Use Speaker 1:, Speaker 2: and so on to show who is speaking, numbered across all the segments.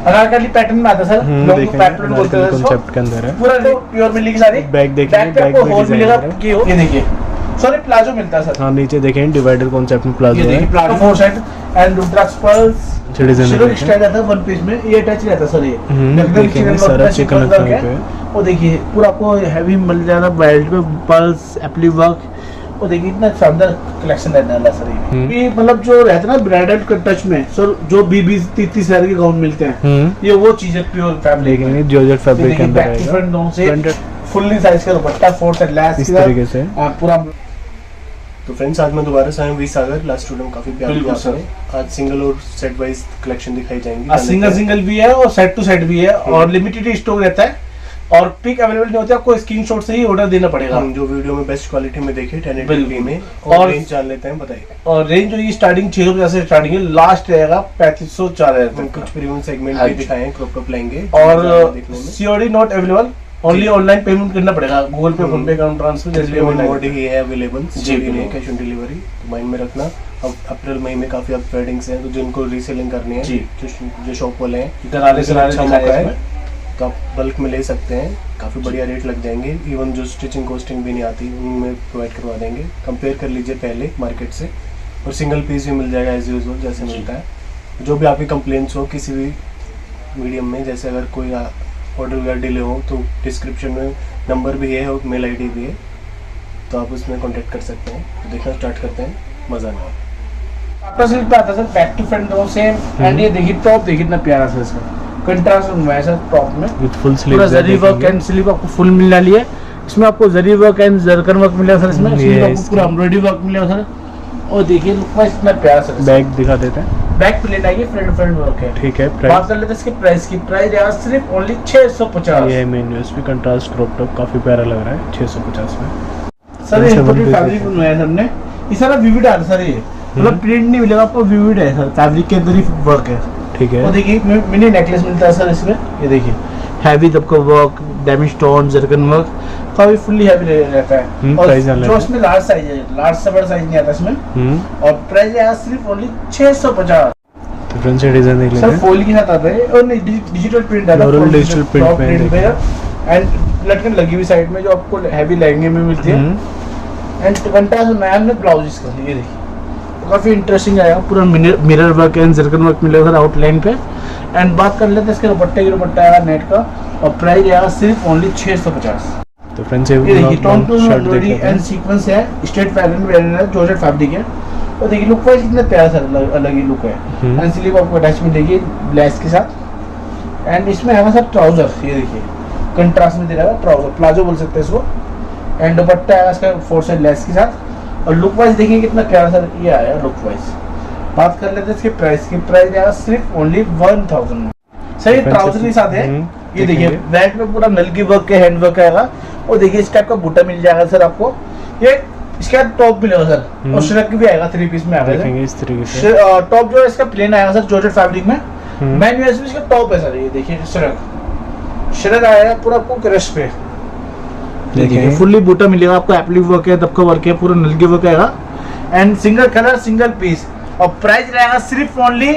Speaker 1: Anarkali pattern में आता है सर, लोग पैटर्न बोलते हैं इसको।
Speaker 2: कॉन्सेप्ट के अंदर है,
Speaker 1: पूरा प्योर मिलेगी सारी।
Speaker 2: बैक देखिए,
Speaker 1: बैक पे होल मिलेगा कि ये देखिए सॉरी प्लाजो मिलता है सर।
Speaker 2: हाँ नीचे देखें डिवाइडर कॉन्सेप्ट में प्लाजो है,
Speaker 1: palazzo four side and rudraksha pearls
Speaker 2: design
Speaker 1: style आता है वन पीस में, ये अटैच रहता है सर। ये
Speaker 2: देखेंगे सारा चिकन वर्क है,
Speaker 1: वो देखिए पूरा आपको हैवी मिल जाएगा बेल्ट पे पर्ल्स एप्ली वर्क। वो देखिए इतना शानदार कलेक्शन रहने वाला सर। ये मतलब जो रहता है ना ब्राइडल के टच में सर, जो 20-30 के गाउन मिलते हैं, ये वो चीज है प्योर फैब्रिक में,
Speaker 2: जॉर्जेट फैब्रिक के अंदर आएगा,
Speaker 1: फुल्ली साइज का दुपट्टा, फोर साइड लैस
Speaker 2: इस तरीके से
Speaker 1: पूरा।
Speaker 3: तो फ्रेंड्स आज मैं दोबारा से आया वी सागर, लास्ट वीडियो में काफी प्यार दिया आपने। आज सिंगल और सेट वाइज कलेक्शन दिखाई जाएंगी।
Speaker 1: सिंगल भी है और सेट टू सेट भी है, और लिमिटेड स्टॉक रहता है और पिक अवेलेबल नहीं होता, आपको स्क्रीनशॉट से ही ऑर्डर देना पड़ेगा।
Speaker 3: जो वीडियो में बेस्ट क्वालिटी में देखे 1080p में, और रेंज जान लेते हैं, बताइए।
Speaker 1: और रेंज जो ये स्टार्टिंग 650 से स्टार्टिंग है, लास्ट रहेगा 3500-4000 तक।
Speaker 3: कुछ प्रीमियम सेगमेंट भी दिखाए हैं, क्रॉप टॉप लेंगे।
Speaker 1: और COD not available, only online payment करना पड़ेगा, गूगल पे, फोन पे, अकाउंट ट्रांसफर जैसे भी
Speaker 3: मोड ही है अवेलेबल जी, नहीं कैश ऑन डिलीवरी। तो माइंड में रखना, अब अप्रैल मई में काफी अप ट्रेडिंग्स हैं, तो जिनको रीसेलिंग करनी है, जो शॉप वाले हैं, अच्छा मौका है, तो आप बल्क में ले सकते हैं, काफ़ी बढ़िया रेट लग जाएंगे। इवन जो स्टिचिंग कॉस्टिंग भी नहीं आती उनमें प्रोवाइड करवा देंगे। कंपेयर कर लीजिए पहले मार्केट से, और सिंगल पीस भी मिल जाएगा एज यूजुअल जैसे मिलता है। जो भी आपकी कंप्लेंट्स हो किसी भी मीडियम में, जैसे अगर कोई ऑर्डर वगैरह डिले हो तो डिस्क्रिप्शन में नंबर भी है और मेल आईडी भी है, तो आप उसमें कॉन्टेक्ट कर सकते हैं। तो देखना स्टार्ट करते हैं, मज़ा ना
Speaker 1: आपका सिल्क पे आता है सर, बैक टू फ्रंट दोनों सेम। एंड ये देखिए टॉप देखिए इतना प्यारा सा इसका कंट्रास्ट में है सर, टॉप में
Speaker 2: विद फुल स्लीव,
Speaker 1: पूरा जरी वर्क एंड स्लीव आपको फुल मिलने वाली है। इसमें आपको जरी वर्क एंड जरकन वर्क मिलेगा सर, इसमें स्लीव आपको पूरा एम्ब्रॉयडरी वर्क मिलेगा सर। और देखिए लुक वाइज इतना प्यारा सर।
Speaker 2: बैक दिखा देते हैं,
Speaker 1: बैक प्लेट आएगी, फ्रंट वर्क है।
Speaker 2: ठीक है।
Speaker 1: बात कर लेते हैं इसके प्राइस की। प्राइस है सिर्फ ओनली 650।
Speaker 2: ये main USP contrast crop top काफी प्यारा लग रहा है 650 में
Speaker 1: सर। ये फैब्रिक बनवाया है हमने, ये सारा विविड है सर, ये मतलब प्रिंट नहीं मिलेगा आपको, विविड है सर, फैब्रिक के अंदर ही वर्क है।
Speaker 2: ठीक है।
Speaker 1: और देखिए मिनी नेकलेस मिलता है सर इसमें, ये देखिए हैवी आपको work, diamond stone, zircon work, काफी फुल्ली हैवी रहता है। और जो इसमें लार्ज साइज है, लार्ज से बड़ा साइज नहीं आता इसमें। और प्राइस है सिर्फ ओनली 650।
Speaker 2: तो फ्रंट से डिजाइन देख लेते हैं
Speaker 1: सर, फॉइल के साथ आता है और डिजिटल प्रिंट आता है,
Speaker 2: डिजिटल प्रिंट
Speaker 1: पे एंड लटकन लगी हुई साइड में जो आपको हैवी लहंगे में मिलती है। एंड कंट्रास्ट नया हमने ब्लाउज इसका, ये देखिए काफी इंटरेस्टिंग आएगा, पूरा mirror work and zircon work मिलेगा सर आउटलाइन पे। एंड बात कर लेते हैं इसके दुपट्टे की, दुपट्टा आएगा नेट का, और प्राइस आएगा सिर्फ ओनली 650।
Speaker 2: तो फ्रेंड्स ये
Speaker 1: देखिए tone to embroidery and sequence है, स्ट्रेट पैटर्न है, जॉर्जेट फैब्रिक है। और देखिए लुक वाइज कितना प्यारा सर, अलग ही लुक है। एंड स्लीव आपको अटैचमेंट देखिए लेस के साथ। एंड इसमें है सर ट्राउजर, ये देखिए कंट्रास्ट में दे रहा है ट्राउजर, प्लाजो बोल सकते हैं इसको। एंड दुपट्टा आएगा इसका फोर साइड लेस के साथ। और लुक वाइज देखिए कितना प्यारा सर ये आया लुक वाइज। बात कर लेते हैं इसके प्राइस की। प्राइस आएगा सिर्फ ओनली 1000 सर। ये ट्राउजर के साथ है, ये देखिए बैक में पूरा नलकी वर्क के हैंड वर्क आएगा। और देखिए इस टाइप का बूटा मिल जाएगा सर आपको, ये इसका टॉप मिलेगा सर, और श्रग भी आएगा 3 पीस में आएगा
Speaker 2: इस तरीके से।
Speaker 1: टॉप जो है इसका प्लेन आएगा सर जॉर्जेट फैब्रिक में। मैन यूएसपी इसका टॉप है सर, ये देखिए श्रग आएगा पूरा आपको क्रश पे। देखिए फुल्ली बूटा मिलेगा आपको, एप्लिक वर्क है, दबका वर्क है, पूरा नलकी वर्क आएगा। And single colour single piece, और प्राइस रहेगा सिर्फ ओनली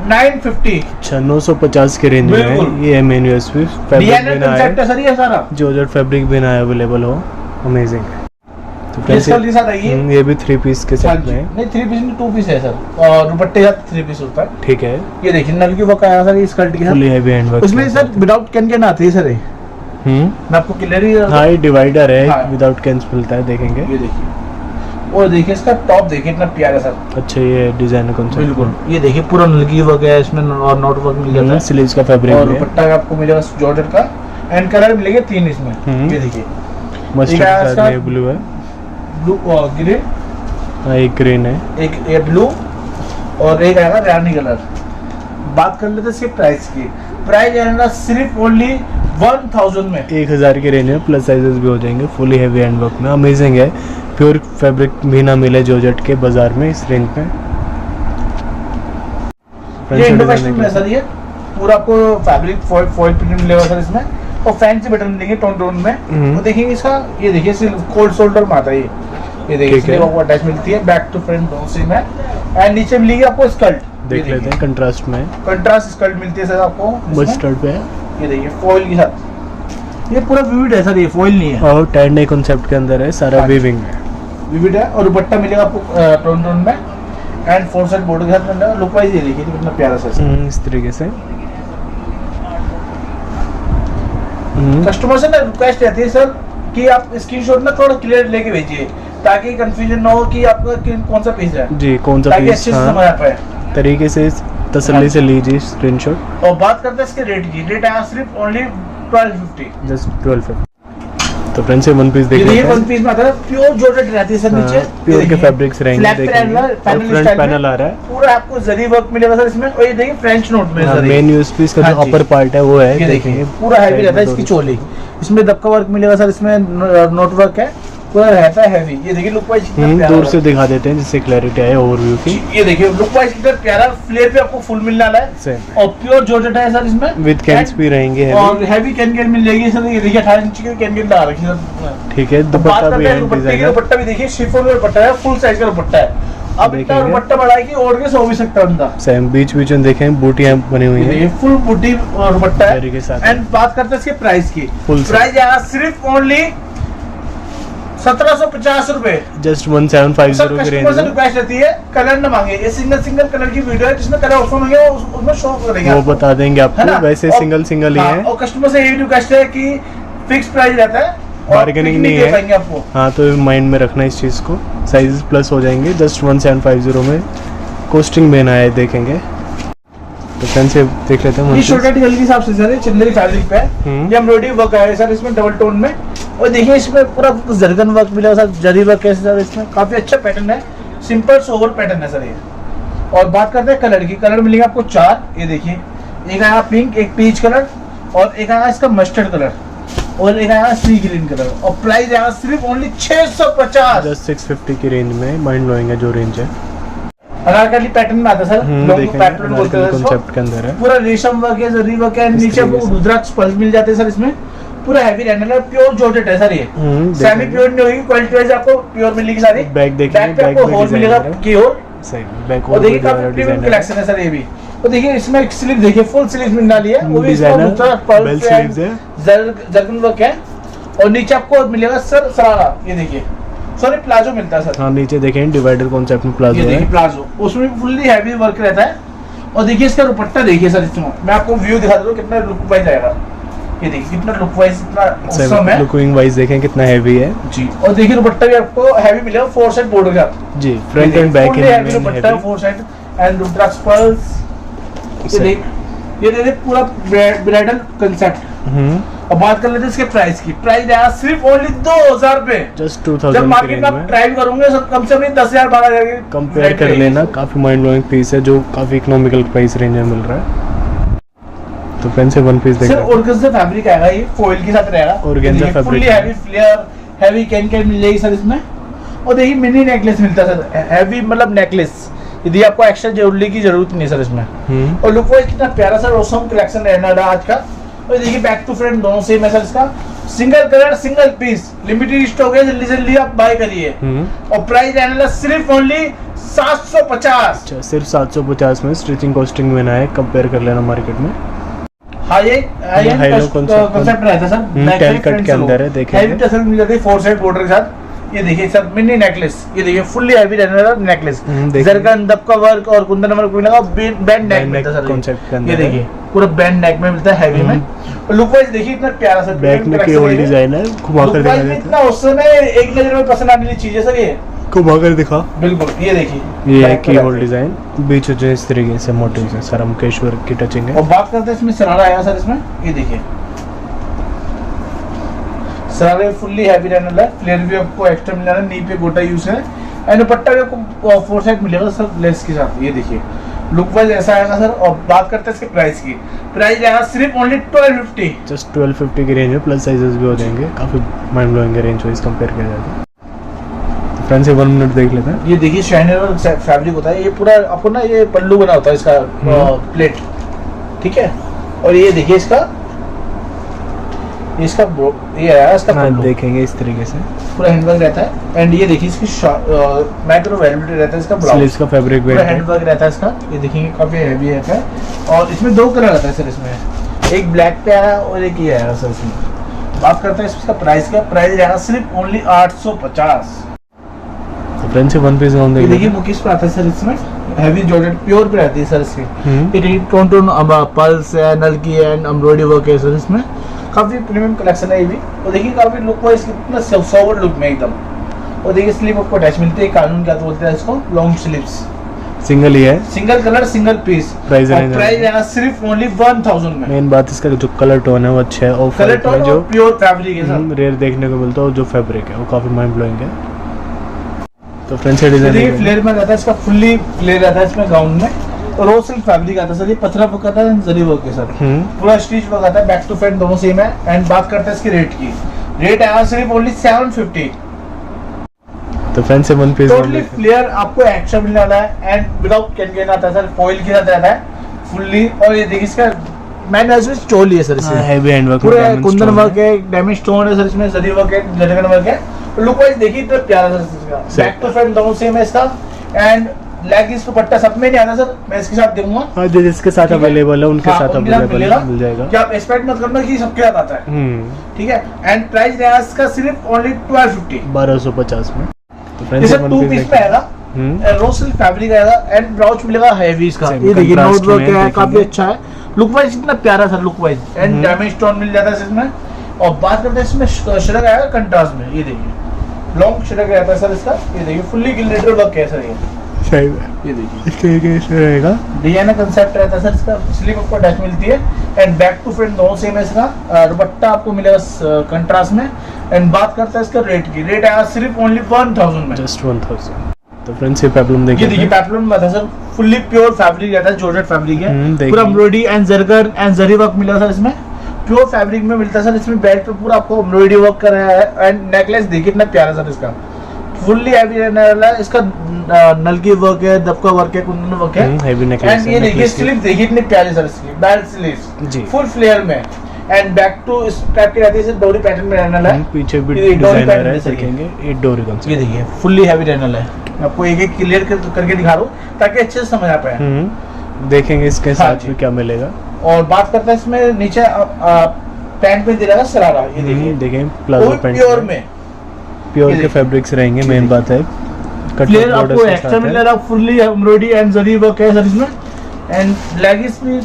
Speaker 1: 950।
Speaker 2: अच्छा 950 के रेंज में है। ये मेन यूएसपी फैब्रिक बिना है
Speaker 1: सर, ये सारा
Speaker 2: जॉर्जेट फैब्रिक बिना अवेलेबल हो, अमेजिंग है। तो
Speaker 1: फ्रेंड्स
Speaker 2: ये भी 3 पीस के साथ में है।
Speaker 1: नहीं 3 पीस नहीं 2 पीस है सर, और दुपट्टे का 3 पीस होता है।
Speaker 2: ठीक है।
Speaker 1: ये देखिए नलकी वर्क आया सर, इस स्कर्ट के साथ
Speaker 2: फुली हैवी हैंड वर्क।
Speaker 1: उसमें सर विदाउट कैन आती है सर, ये मैं आपको क्लियर ही।
Speaker 2: हाँ ये डिवाइडर है, विदाउट कैंस मिलता है, देखेंगे।
Speaker 1: ये देखिए, और देखिए इसका टॉप देखिए इतना प्यारा सर।
Speaker 2: अच्छा ये डिजाइन कौन सा?
Speaker 1: बिल्कुल ये देखिए पूरा नलकी वर्क है इसमें, और नॉट वर्क मिल जाता है,
Speaker 2: स्लीव्स का फैब्रिक है,
Speaker 1: और दुपट्टा आपको मिलेगा जॉर्जेट का। एंड कलर मिलेंगे 3 इसमें। ये देखिए
Speaker 2: मस्टर्ड कलर में ब्लू है,
Speaker 1: ब्लू और ग्रीन,
Speaker 2: हाँ एक ग्रीन है,
Speaker 1: एक ये ब्लू, और एक आएगा रानी कलर। बात कर लेते हैं इसके प्राइस की। प्राइस आएगा सिर्फ ओनली 1000 में,
Speaker 2: 1000 की रेंज में। प्लस साइजेस भी हो जाएंगे, फुली हैवी हैंड वर्क में, अमेजिंग है। प्योर फैब्रिक भी ना मिले जॉर्जेट के बाजार में इस रेंज पे।
Speaker 1: ये इंडो वेस्टर्न में सर, ये पूरा आपको फैब्रिक फॉइल प्रिंट मिलेगा सर इसमें, और फैंसी बटन मिलेंगे टोन में। तो देखिए इसका, ये देखिए कोल्ड शोल्डर में आता है ये देखिए इसलिए आपको अटैच मिलती है, बैक टू फ्रंट दोनों सेम है। एंड नीचे मिलेगी आपको स्कर्ट,
Speaker 2: देख लेते हैं कंट्रास्ट में।
Speaker 1: कंट्रास्ट स्कर्ट मिलती है सर आपको
Speaker 2: मस्टर्ड पे है,
Speaker 1: ये देखिए फॉइल के साथ। ये पूरा विविड है सर, ये फॉइल नहीं है।
Speaker 2: और 10 डे कॉन्सेप्ट के अंदर है, सारा वीविंग है,
Speaker 1: विविड है। और दुपट्टा मिलेगा आपको टोन टोन में एंड 4 साइड बॉर्डर के साथ मिलेगा। लुक वाइज ये देखिए कितना प्यारा सा
Speaker 2: इस तरीके से।
Speaker 1: कस्टमर से ना रिक्वेस्ट रहती है सर कि आप स्क्रीनशॉट ना थोड़ा क्लियर लेके भेजिए, ताकि कंफ्यूजन ना हो कि आपका कौन सा पीस है
Speaker 2: जी, कौन सा
Speaker 1: ताकि
Speaker 2: पीस।
Speaker 1: अच्छे से समझ आ पाए
Speaker 2: तरीके से तसल्ली से लीजिए स्क्रीनशॉट।
Speaker 1: और बात करते हैं इसके रेट की। रेट आया सिर्फ ओनली 1250,
Speaker 2: जस्ट 1250। तो फ्रेंड्स ये वन पीस देख
Speaker 1: ये
Speaker 2: लेते
Speaker 1: वन
Speaker 2: हैं।
Speaker 1: पीस में आता है, प्योर जॉर्जेट रहती है सर नीचे।
Speaker 2: प्योर के फैब्रिक्स रहेंगे,
Speaker 1: फ्लैप
Speaker 2: देखेंगे।
Speaker 1: पैनल
Speaker 2: फ्रंट पैनल आ रहा है,
Speaker 1: पूरा आपको जरी वर्क मिलेगा सर इसमें। और ये देखिए फ्रेंच नोट में जरी,
Speaker 2: मेन यूएसपी इसका जो
Speaker 1: हाँ जी।
Speaker 2: अपर पार्ट है वो है,
Speaker 1: ये देखिए पूरा हैवी रहता है इसकी चोली। इसमें दबका वर्क मिलेगा सर, इसमें नोट वर्क है, पूरा रहता है हैवी। ये देखिए लुक वाइज कितना प्यारा
Speaker 2: दूर से दिखा देते हैं जिससे क्लैरिटी आए ओवरव्यू की।
Speaker 1: ये देखिए लुक वाइज कितना प्यारा, फ्लेयर पे आपको फुल मिलने वाला है
Speaker 2: सेम
Speaker 1: और प्योर जॉर्जेट है सर इसमें।
Speaker 2: विद कैन्स भी रहेंगे
Speaker 1: और हैवी कैन कैन मिल जाएगी सर। ये देखिए 18 इंच की कैन कैन डाल रखी है सर।
Speaker 2: ठीक है।
Speaker 1: बात
Speaker 2: दुपट्टा
Speaker 1: करते
Speaker 2: भी
Speaker 1: हैं
Speaker 2: है
Speaker 1: दुपट्टे की।
Speaker 2: डिजाइन,
Speaker 1: दुपट्टा भी देखिए शिफॉन का दुपट्टा है, फुल साइज का दुपट्टा है। अब इतना
Speaker 2: देखेंगे।
Speaker 1: दुपट्टा बड़ा है कि ओढ़ के सो भी सकता है बंदा।
Speaker 2: सेम बीच बीच में देखें बूटियां बनी हुई हैं
Speaker 1: ये फुल बूटी और दुपट्टा है
Speaker 2: जरी के साथ।
Speaker 1: एंड बात करते हैं इसके प्राइस की।
Speaker 2: Full
Speaker 1: प्राइस आया सिर्फ ओनली 1750 रुपए।
Speaker 2: जस्ट 1750
Speaker 1: सर
Speaker 2: की
Speaker 1: कस्टमर
Speaker 2: रेंज
Speaker 1: से
Speaker 2: में।
Speaker 1: रिक्वेस्ट रहती है कलर न मांगे। ये सिंगल कलर की वीडियो है, जिसमें कलर ऑप्शन होंगे वो उसमें शो करेंगे
Speaker 2: वो
Speaker 1: आपको।
Speaker 2: बता देंगे
Speaker 1: है
Speaker 2: आपको,
Speaker 1: ना?
Speaker 2: वैसे
Speaker 1: और-
Speaker 2: सिंगल ही
Speaker 1: हाँ,
Speaker 2: है।
Speaker 1: और कस्टमर से यही रिक्वेस्ट है कि फिक्स प्राइस रहता है और
Speaker 2: बार्गेनिंग
Speaker 1: pick
Speaker 2: नहीं
Speaker 1: दे
Speaker 2: है।
Speaker 1: पाएंगे आपको।
Speaker 2: हाँ तो माइंड में रखना इस चीज़ को। साइजेस प्लस हो जाएंगे, जस्ट 1750 में कोस्टिंग में आया है, देखेंगे। तो फ्रेंड्स ये देख लेते हैं
Speaker 1: ये
Speaker 2: one
Speaker 1: छोटा
Speaker 2: piece।
Speaker 1: टेल के हिसाब से सर चंदेरी फैब्रिक पे है। ये एम्ब्रॉयडरी वर्क है सर इसमें डबल टोन में। और देखिए इसमें पूरा जरगन वर्क मिलेगा सर, जरी वर्क है सर इसमें। काफी अच्छा पैटर्न है, सिंपल सोवर पैटर्न है सर ये। और बात करते हैं कलर की। कलर मिलेगा आपको 4। ये देखिए एक आया पिंक, एक पीच कलर और एक आया इसका मस्टर्ड कलर और एक आया सी ग्रीन कलर। और प्राइस आया सिर्फ ओनली 650।
Speaker 2: जस्ट 650 की रेंज में। माइंड ब्लोइंग है जो रेंज है।
Speaker 1: अनारकली पैटर्न में आता है सर, लॉन्ग
Speaker 2: देखेंगे
Speaker 1: पैटर्न बोलते हैं इसको।
Speaker 2: कॉन्सेप्ट के अंदर है।
Speaker 1: पूरा रेशम वर्क है, जरी वर्क है,
Speaker 2: इस
Speaker 1: नीचे
Speaker 2: तरीके
Speaker 1: आपको
Speaker 2: से।
Speaker 1: रुद्राक्ष पल्स मिल जाते हैं सर इसमें। पूरा हैवी रहने है, प्योर जॉर्जेट है सर ये। सेमी
Speaker 2: देखेंगे।
Speaker 1: प्योर नहीं होगी, क्वालिटी वाइज आपको प्योर मिलेगी सारी।
Speaker 2: बैक देखेंगे,
Speaker 1: बैक पे
Speaker 2: बैक
Speaker 1: आपको
Speaker 2: में
Speaker 1: होल
Speaker 2: डिजाइन
Speaker 1: मिलेगा
Speaker 2: आ रहा है।
Speaker 1: की होल।
Speaker 2: सही बैक
Speaker 1: और देखिए काफी प्रीमियम कलेक्शन है सर ये भी। तो देखिए इसमें एक स्लीव देखिए, फुल स्लीव मिलने वाली है, वो भी इसमें
Speaker 2: डिजाइनर
Speaker 1: रुद्राक्ष
Speaker 2: बेल
Speaker 1: पल्स
Speaker 2: स्लीव्स है।
Speaker 1: जर्गन वर्क है। और नीचे आपको मिलेगा सर सरारा, ये देखिए सॉरी प्लाजो मिलता है सर।
Speaker 2: हाँ नीचे देखें डिवाइडर कॉन्सेप्ट में प्लाजो
Speaker 1: ये देखिए
Speaker 2: है।
Speaker 1: प्लाजो, उसमें भी फुल्ली हैवी वर्क रहता है। और देखिए इसका दुपट्टा देखिए सर इसमें। मैं आपको व्यू दिखा दूं कितना लुक वाइज आएगा। ये देखिए कितना लुक वाइज इतना औसम है
Speaker 2: लुकिंग वाइज देखें कितना हैवी है
Speaker 1: जी। और देखिए दुपट्टा भी आपको हैवी मिलेगा, 4 साइड बॉर्डर का
Speaker 2: जी। Front and back
Speaker 1: heavy dupatta है, 4 साइड एंड रुद्राक्ष पल्स। ये देखिए पूरा ब्राइडल कांसेप्ट। अब बात कर लेते हैं इसके प्राइस की। प्राइस आया सिर्फ ओनली 2000 रुपए।
Speaker 2: जस्ट
Speaker 1: जब
Speaker 2: 2000 की
Speaker 1: मार्केट
Speaker 2: रेंज
Speaker 1: में आप
Speaker 2: में।
Speaker 1: ट्राई करोगे सब कम से कम 10,000 12,000 की
Speaker 2: कंपेयर
Speaker 1: रेट
Speaker 2: कर
Speaker 1: रहेगी।
Speaker 2: लेना, काफी माइंड ब्लोइंग पीस है जो काफी इकोनॉमिकल प्राइस रेंज में मिल रहा है। तो फ्रेंड्स ये वन पीस देख
Speaker 1: सर
Speaker 2: रहे हैं।
Speaker 1: ऑर्गेन्जा फैब्रिक आएगा, ये फॉइल के साथ रहेगा।
Speaker 2: Organza
Speaker 1: fully
Speaker 2: fabric
Speaker 1: heavy flare, heavy cancan मिल जाएगी सर इसमें। और देखिए मिनी नेकलेस मिलता है सर, हैवी मतलब नेकलेस। यदि आपको एक्स्ट्रा ज्वेलरी की जरूरत नहीं है सर इसमें। और लुक वाइज कितना प्यारा सर ऑसम कलेक्शन रहना है आज का। और देखिए बैक टू फ्रंट दोनों सेम है सर इसका। Single colour single piece, limited stock है, जल्दी जल्दी आप बाय करिए। और प्राइस रहने वाला सिर्फ ओनली 750।
Speaker 2: अच्छा सिर्फ 750 में स्टिचिंग कॉस्टिंग में ना है, कंपेयर कर लेना मार्केट में।
Speaker 1: हाँ ये
Speaker 2: हाईलो
Speaker 1: कॉन्सेप्ट रहता है सर,
Speaker 2: टेल कट के अंदर है, देखेंगे।
Speaker 1: हैवी टसल मिल जाती है 4 साइड बॉर्डर के साथ। ये देखिए सर मिनी नेकलेस, ये देखिए फुल्ली हैवी रहने वाला नेकलेस।
Speaker 2: देखिए।
Speaker 1: जरगन दबका वर्क और कुंदन वर्क मिलेगा, बैंड नेक मिलता है सर
Speaker 2: कॉन्सेप्ट के अंदर
Speaker 1: ये
Speaker 2: है।
Speaker 1: देखिए पूरा बैंड नेक में मिलता है हैवी में। और लुक वाइज देखिए इतना प्यारा सा
Speaker 2: बैक में की होल डिजाइन है, घुमा कर दिखा देते
Speaker 1: इतना औसम है, एक नजर में पसंद आने वाली चीज है सर ये।
Speaker 2: हैं। घुमा कर दिखा।
Speaker 1: बिल्कुल ये देखिए
Speaker 2: ये है
Speaker 1: बैक
Speaker 2: की
Speaker 1: पे
Speaker 2: होल
Speaker 1: रहता है।
Speaker 2: डिजाइन, बीच जो इस तरीके से मोटिव है, सारा मुकेश वर्क की टचिंग है।
Speaker 1: और बात करते हैं इसमें सरारा आएगा सर इसमें। ये देखिए सरारे फुल्ली हैवी रहने वाला है, फ्लेयर भी आपको एक्स्ट्रा मिल रहा है, नी पे गोटा यूज है एंड दुपट्टा भी आपको 4 साइड मिलेगा सर लेस के साथ। ये देखिए लुक वाइज ऐसा आएगा सर। और बात करते हैं इसके प्राइस की। प्राइस आएगा सिर्फ ओनली 1250।
Speaker 2: जस्ट 1250 की रेंज में, प्लस साइजेस भी हो जाएंगे, काफी माइंड ब्लोइंग है रेंज वाइज कंपेयर किया जाए तो। फ्रेंड्स ये 1 मिनट देख लेते हैं।
Speaker 1: ये देखिए शाइनर फैब्रिक होता है, ये पूरा आपको ना ये पल्लू बना होता है इसका प्लेट, ठीक है। और ये देखिए इसका ये आया इसका
Speaker 2: हाँ
Speaker 1: पल्लू।
Speaker 2: देखेंगे इस तरीके से।
Speaker 1: पूरा हैंडवर्क रहता है। एंड ये देखिए इसकी माइक्रो वेलवेट रहता है इसका
Speaker 2: स्लीव्स
Speaker 1: ब्लाउज
Speaker 2: का फैब्रिक
Speaker 1: पूरा
Speaker 2: वेट है।
Speaker 1: हैंडवर्क रहता है इसका, ये देखेंगे काफी हैवी रहता है। और इसमें 2 कलर आता है सर, इसमें एक ब्लैक पे आया और एक ये आया सर। इसमें बात करते हैं इसका प्राइस का, प्राइस रहेगा सिर्फ ओनली 850।
Speaker 2: तो फ्रेंड्स ये वन पीस गाउन
Speaker 1: ये देखिए
Speaker 2: देखिए।
Speaker 1: मुकेश पे आता है सर, इसमें हैवी जॉर्जेट प्योर पे रहती है सर इसकी।
Speaker 2: हम्म।
Speaker 1: ये टोन पल्स है, नलकी है एंड एम्ब्रॉयडरी वर्क है सर इसमें। काफी प्रीमियम कलेक्शन है ये भी। और देखिए काफी लुक वाइज कितना सोवर लुक में एकदम। और देखिए स्लीव आपको अटैच मिलती है, कानून क्या तो बोलते हैं इसको, लॉन्ग स्लीव्स,
Speaker 2: सिंगल ही है।
Speaker 1: Single colour single piece.
Speaker 2: Price
Speaker 1: और प्राइस है सिर्फ ओनली 1000 में।
Speaker 2: मेन बात इसका जो कलर टोन है वो अच्छा है, और
Speaker 1: कलर
Speaker 2: फाइट में
Speaker 1: टोन
Speaker 2: जो
Speaker 1: और प्योर फैब्रिक है सर।
Speaker 2: रेयर देखने को मिलता है, और जो फैब्रिक है वो काफी माइंड ब्लोइंग है। तो फ्रेंड्स ये
Speaker 1: देखिए
Speaker 2: डिजाइन
Speaker 1: फ्लेयर में रहता है इसका, फुल्ली फ्लेयर रहता है इसमें गाउन में। और रो सिल्क फैब्रिक आता है सर, ये पथरा वर्क आता है, जरी वर्क है सर। पूरा स्टिच वर्क आता है, बैक टू फ्रंट दोनों सेम है। एंड बात करते हैं इसके रेट की, रेट आया सिर्फ ओनली 750।
Speaker 2: तो फ्रेंड्स ये वन पीस
Speaker 1: टोटली फ्लेयर आपको एक्स्ट्रा मिलने वाला है एंड विदाउट कैन आता है सर, फॉइल के साथ रहता है फुल्ली। और ये देखिए इसका मैंने इसमें स्टोल है सर, इसमें
Speaker 2: हैवी हैंड वर्क,
Speaker 1: पूरा कुंदन वर्क है, डायमंड स्टोन है सर इसमें, जरी वर्क है, जरगन वर्क है। लुक वाइज देखिए इतना प्यारा सर इसका, बैक टू फ्रंट दोनों सेम है इसका। एंड लेगिंस दुपट्टा सब में नहीं आता सर, मैं इसके साथ दूंगा।
Speaker 2: हाँ, जो जिसके साथ अवेलेबल है उनके साथ
Speaker 1: उनके साथ
Speaker 2: अवेलेबल मिल जाएगा।
Speaker 1: कि आप एक्सपेक्ट मत करना कि सबके साथ आता है, ठीक है। एंड प्राइस रहेगा इसका सिर्फ ओनली 1250,
Speaker 2: 1250 में। तो फ्रेंड्स
Speaker 1: ये
Speaker 2: ये
Speaker 1: सर
Speaker 2: वन
Speaker 1: 2
Speaker 2: पीस
Speaker 1: पीस पे आएगा, रो सिल्क फैब्रिक आएगा एंड ब्लाउज मिलेगा हैवी इसका।
Speaker 2: Same
Speaker 1: ये देखिए
Speaker 2: contrast
Speaker 1: नोट वर्क
Speaker 2: में
Speaker 1: है,
Speaker 2: देखेंगे।
Speaker 1: काफी अच्छा है। लुक वाइज इतना प्यारा sir, look wise and diamond stone मिल जाता है इसमें। और बात करते हैं इसमें शरक आएगा कंट्रास्ट में, ये देखिए लॉन्ग शरक रहता है सर इसका। ये देखिए फुल्ली गिल्डेड वर्क है सर,
Speaker 2: सही है।
Speaker 1: ये देखिए
Speaker 2: इसके रहेगा
Speaker 1: डिजाइनर कंसेप्ट रहता है सर इसका। स्लीव आपको अटैच मिलती है एंड बैक टू फ्रंट दोनों सेम है इसका। दुपट्टा आपको मिलेगा कंट्रास्ट में। एंड बात करते हैं इसका रेट की, रेट आया सिर्फ ओनली 1000 में,
Speaker 2: जस्ट 1000। तो फ्रेंड्स ये पेप्लम
Speaker 1: ये
Speaker 2: देखिए।
Speaker 1: देखिए पैटर्न में था सर, फुल्ली प्योर फैब्रिक रहता है, जॉर्जेट फैब्रिक है।
Speaker 2: देखिए।
Speaker 1: पूरा embroidery and Zargar and zari work मिला सर इसमें, प्योर फैब्रिक में मिलता है सर। इसमें बेल्ट पे पूरा आपको एम्ब्रॉयडरी वर्क कर रहा है। एंड नेकलेस देखिए कितना प्यारा सर इसका, फुल्ली हैवी रहने वाला है इसका। नलकी वर्क है, दबका वर्क है, कुंदन वर्क है।
Speaker 2: हेवी नेकलेस
Speaker 1: एंड ये देखिए स्लीव देखिए इतनी प्यारी सर इसकी, बेल्ट स्लीव
Speaker 2: जी।
Speaker 1: फुल फ्लेयर में। एंड बैक टू इस टाइप की रहती है, डोरी पैटर्न में रहने वाला है।
Speaker 2: पीछे भी
Speaker 1: ये डोरी
Speaker 2: डिजाइनर
Speaker 1: पैटर्न
Speaker 2: है,
Speaker 1: जैसे
Speaker 2: देखेंगे ये डोरी कॉन्सेप्ट।
Speaker 1: ये देखिए फुल्ली हैवी रहने वाला है। मैं आपको एक एक क्लियर करके दिखा रहा हूँ ताकि अच्छे से समझ आ पाए।
Speaker 2: देखेंगे इसके
Speaker 1: हाँ
Speaker 2: साथ
Speaker 1: जी।
Speaker 2: में क्या मिलेगा।
Speaker 1: और बात करते हैं इसमें नीचे पैंट में दे रहा शरारा, ये देखिए
Speaker 2: देखें प्लाजो पैंट
Speaker 1: प्योर में
Speaker 2: प्योर
Speaker 1: ये
Speaker 2: के
Speaker 1: देखिए।
Speaker 2: फैब्रिक्स रहेंगे। मेन बात है
Speaker 1: फ्लेयर आपको एक्स्ट्रा मिल रहा है, fully embroidery and zari work है सर इसमें। एंड लेगिंस भी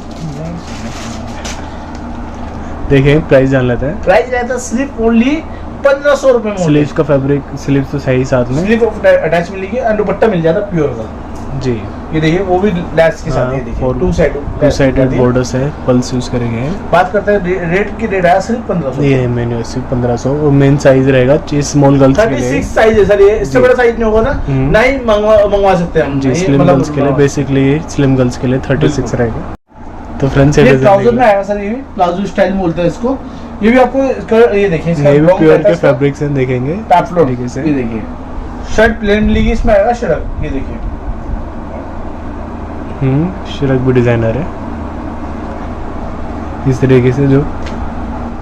Speaker 2: देखिए प्राइस जान लेते हैं।
Speaker 1: प्राइस रहता है सिर्फ ओनली 1500 रुपए में।
Speaker 2: स्लीव्स का फैब्रिक, स्लीव्स तो सही साथ में
Speaker 1: स्लीव अटैच मिलेगी एंड दुपट्टा मिल जाता है प्योर का।
Speaker 2: जी।
Speaker 1: ये देखिए वो भी लैस के साथ, ये देखिए टू
Speaker 2: साइडेड बॉर्डर्स है, पल्स यूज करेंगे।
Speaker 1: बात करते हैं रेट की, रेट आया सिर्फ 1500।
Speaker 2: ये है मेन्यू सिर्फ 1500। और मेन साइज रहेगा स्मॉल गर्ल्स के लिए।
Speaker 1: 36 साइज है सर, ये इससे बड़ा साइज नहीं होगा ना, ना ही मंगवा सकते हैं हम।
Speaker 2: जी,
Speaker 1: ये
Speaker 2: स्लिम
Speaker 1: मतलब
Speaker 2: गर्ल्स के लिए बेसिकली, स्लिम गर्ल्स के लिए 36 रहेगा। तो फ्रेंड्स
Speaker 1: ये ट्राउजर में आएगा सर, ये भी प्लाजो स्टाइल में बोलते हैं इसको। ये भी आपको ये देखिए इसका
Speaker 2: ये भी
Speaker 1: long
Speaker 2: प्योर
Speaker 1: रहता
Speaker 2: के
Speaker 1: है इसका।
Speaker 2: फैब्रिक्स हैं, देखेंगे
Speaker 1: टैपलोड,
Speaker 2: तरीके से।
Speaker 1: ये देखिए शर्ट प्लेन मिलेगी, इसमें आएगा शर्ट, ये देखिए
Speaker 2: शिरक भी डिजाइनर है। इस तरीके से जो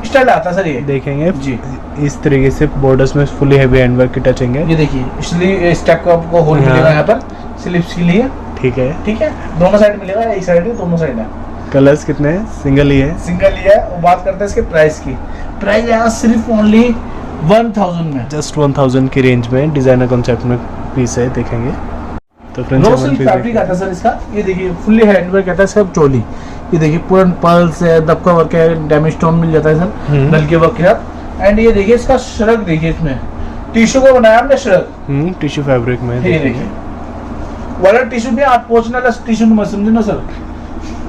Speaker 1: स्टाइल आता है सर, ये
Speaker 2: देखेंगे
Speaker 1: जी।
Speaker 2: इस तरीके से बॉर्डर्स में फुली हेवी हैंडवर्क की टचिंग है।
Speaker 1: ये देखिए इसलिए स्टेप का आपको होल
Speaker 2: हाँ।
Speaker 1: मिलेगा यहाँ पर स्लिप्स के लिए,
Speaker 2: ठीक है।
Speaker 1: ठीक है। दोनों साइड मिलेगा, एक साइड है, दोनों साइड है।
Speaker 2: कलर्स कितने हैं? सिंगल ही है।
Speaker 1: सिंगल ही है। और बात करते हैं इसके प्राइस की, प्राइस यहाँ सिर्फ ओनली 1000 में,
Speaker 2: जस्ट 1000 की रेंज में डिजाइनर कॉन्सेप्ट में पीस है, देखेंगे। तो
Speaker 1: रो सिल्क फैब्रिक आता है सर इसका। ये देखिए फुल्ली हैंडवर्क आता है इसका चोली। ये देखिए पूरा पर्ल्स है, दबका वर्क है, डैमेज स्टोन मिल जाता है सर नलके वर्क के साथ। एंड ये देखिए इसका श्रग देखिए, इसमें टिश्यू को बनाया हमने श्रग,
Speaker 2: टिश्यू फैब्रिक में।
Speaker 1: ये देखिए वाला टिश्यू भी आप पोछने वाला टिश्यू मत समझे ना सर,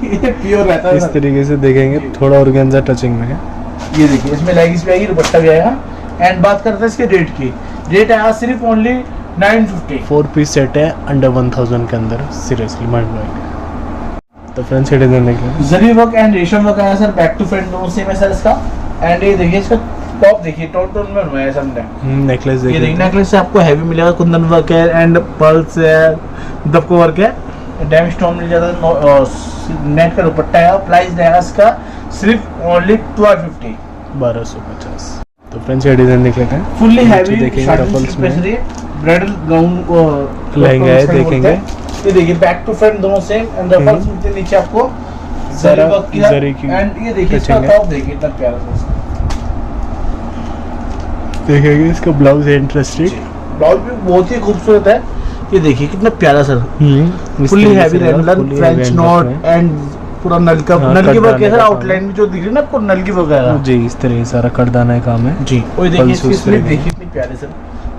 Speaker 1: ये प्योर रहता है
Speaker 2: इस
Speaker 1: सर।
Speaker 2: तरीके से देखेंगे, थोड़ा ऑर्गेन्जा टचिंग में है।
Speaker 1: ये देखिए इसमें लेगिंग्स भी आएगी, दुपट्टा भी आएगा। एंड बात करते हैं इसके रेट की, रेट आया सिर्फ ओनली 950।
Speaker 2: 4 पीस सेट है अंडर 1000 के अंदर, सीरियसली माइंड ब्लोइंग। तो फ्रेंड्स ये डिजाइन देख लें।
Speaker 1: जरी वर्क एंड रेशम वर्क आया सर, बैक टू फ्रंट दोनों सेम है सर इसका। एंड ये देखिए इसका टॉप देखिए, टोन टोन में बनवाया है सबने।
Speaker 2: नेकलेस
Speaker 1: ये देखिए
Speaker 2: देखिए,
Speaker 1: नेकलेस से आपको हैवी मिलेगा, कुंदन वर्क है एंड पर्ल्स है, दबको वर्क है, डैम स्टोन मिल जाता है, नेट का दुपट्टा है। प्राइस रहेगा इसका सिर्फ ओनली 1250।
Speaker 2: 1250। तो फ्रेंड्स ये डिजाइन देख लेते हैं।
Speaker 1: फुल्ली
Speaker 2: नीचे
Speaker 1: हैवी
Speaker 2: देखेंगे रफल्स में
Speaker 1: ब्राइडल गाउन
Speaker 2: लहंगा है, देखेंगे।
Speaker 1: ये देखिए बैक टू फ्रंट दोनों सेम एंड रफल्स मिलते हैं नीचे आपको जरी वर्क की एंड ये देखिए इसका टॉप देखिए इतना प्यारा सा इसका।
Speaker 2: देखेंगे इसका ब्लाउज है इंटरेस्टिंग,
Speaker 1: ब्लाउज भी बहुत ही खूबसूरत है। ये देखिए कितना प्यारा सर, फुल्ली हैवी रेमलन फ्रेंच नॉट एंड पूरा नलका नलकी वर्क है सर। आउटलाइन में जो दिख रही है ना आपको नलकी वर्क है
Speaker 2: जी, इस तरह सारा करदाना का काम है
Speaker 1: जी। और देखिए इसकी स्लीव देखिए कितनी प्यारी सर,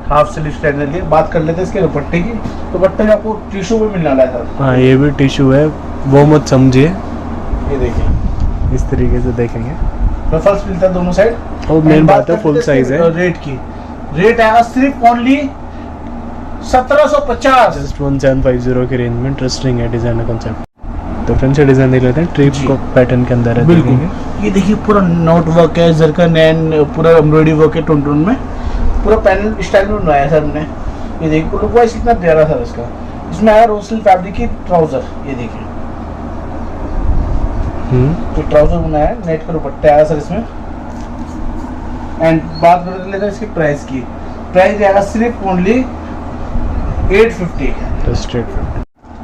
Speaker 1: हाफ स्लीव स्टैंडर्ड की। बात कर लेते हैं इसके दुपट्टे की। दुपट्टे में आपको टिश्यू भी मिलने वाला है सर।
Speaker 2: हाँ ये भी टिश्यू है, वो मत समझिए।
Speaker 1: ये देखिए
Speaker 2: इस तरीके से देखेंगे।
Speaker 1: रफल्स मिलता है दोनों साइड
Speaker 2: और मेन बात है फुल साइज है।
Speaker 1: रेट की रेट आएगा सिर्फ ओनली 1750,
Speaker 2: जस्ट 1750 के रेंज में। इंटरेस्टिंग है डिजाइन का कॉन्सेप्ट। तो फ्रेंड्स ये डिजाइन देख लेते हैं, ट्रिप को पैटर्न के अंदर है।
Speaker 1: बिल्कुल ये देखिए पूरा नोट वर्क है, जरकन एंड पूरा एम्ब्रॉयडरी वर्क है, टोन में पूरा पैनल स्टाइल में बनवाया है सर हमने। ये देखिए लुक वाइज कितना प्यारा था इसका। इसमें आया रोसल फैब्रिक की ट्राउजर, ये देखिए तो ट्राउजर बनाया है, नेट का दुपट्टा आया सर इसमें। एंड बात कर लेते हैं इसकी प्राइस की। प्राइस आएगा सिर्फ ओनली 850।
Speaker 2: तो स्ट्रेट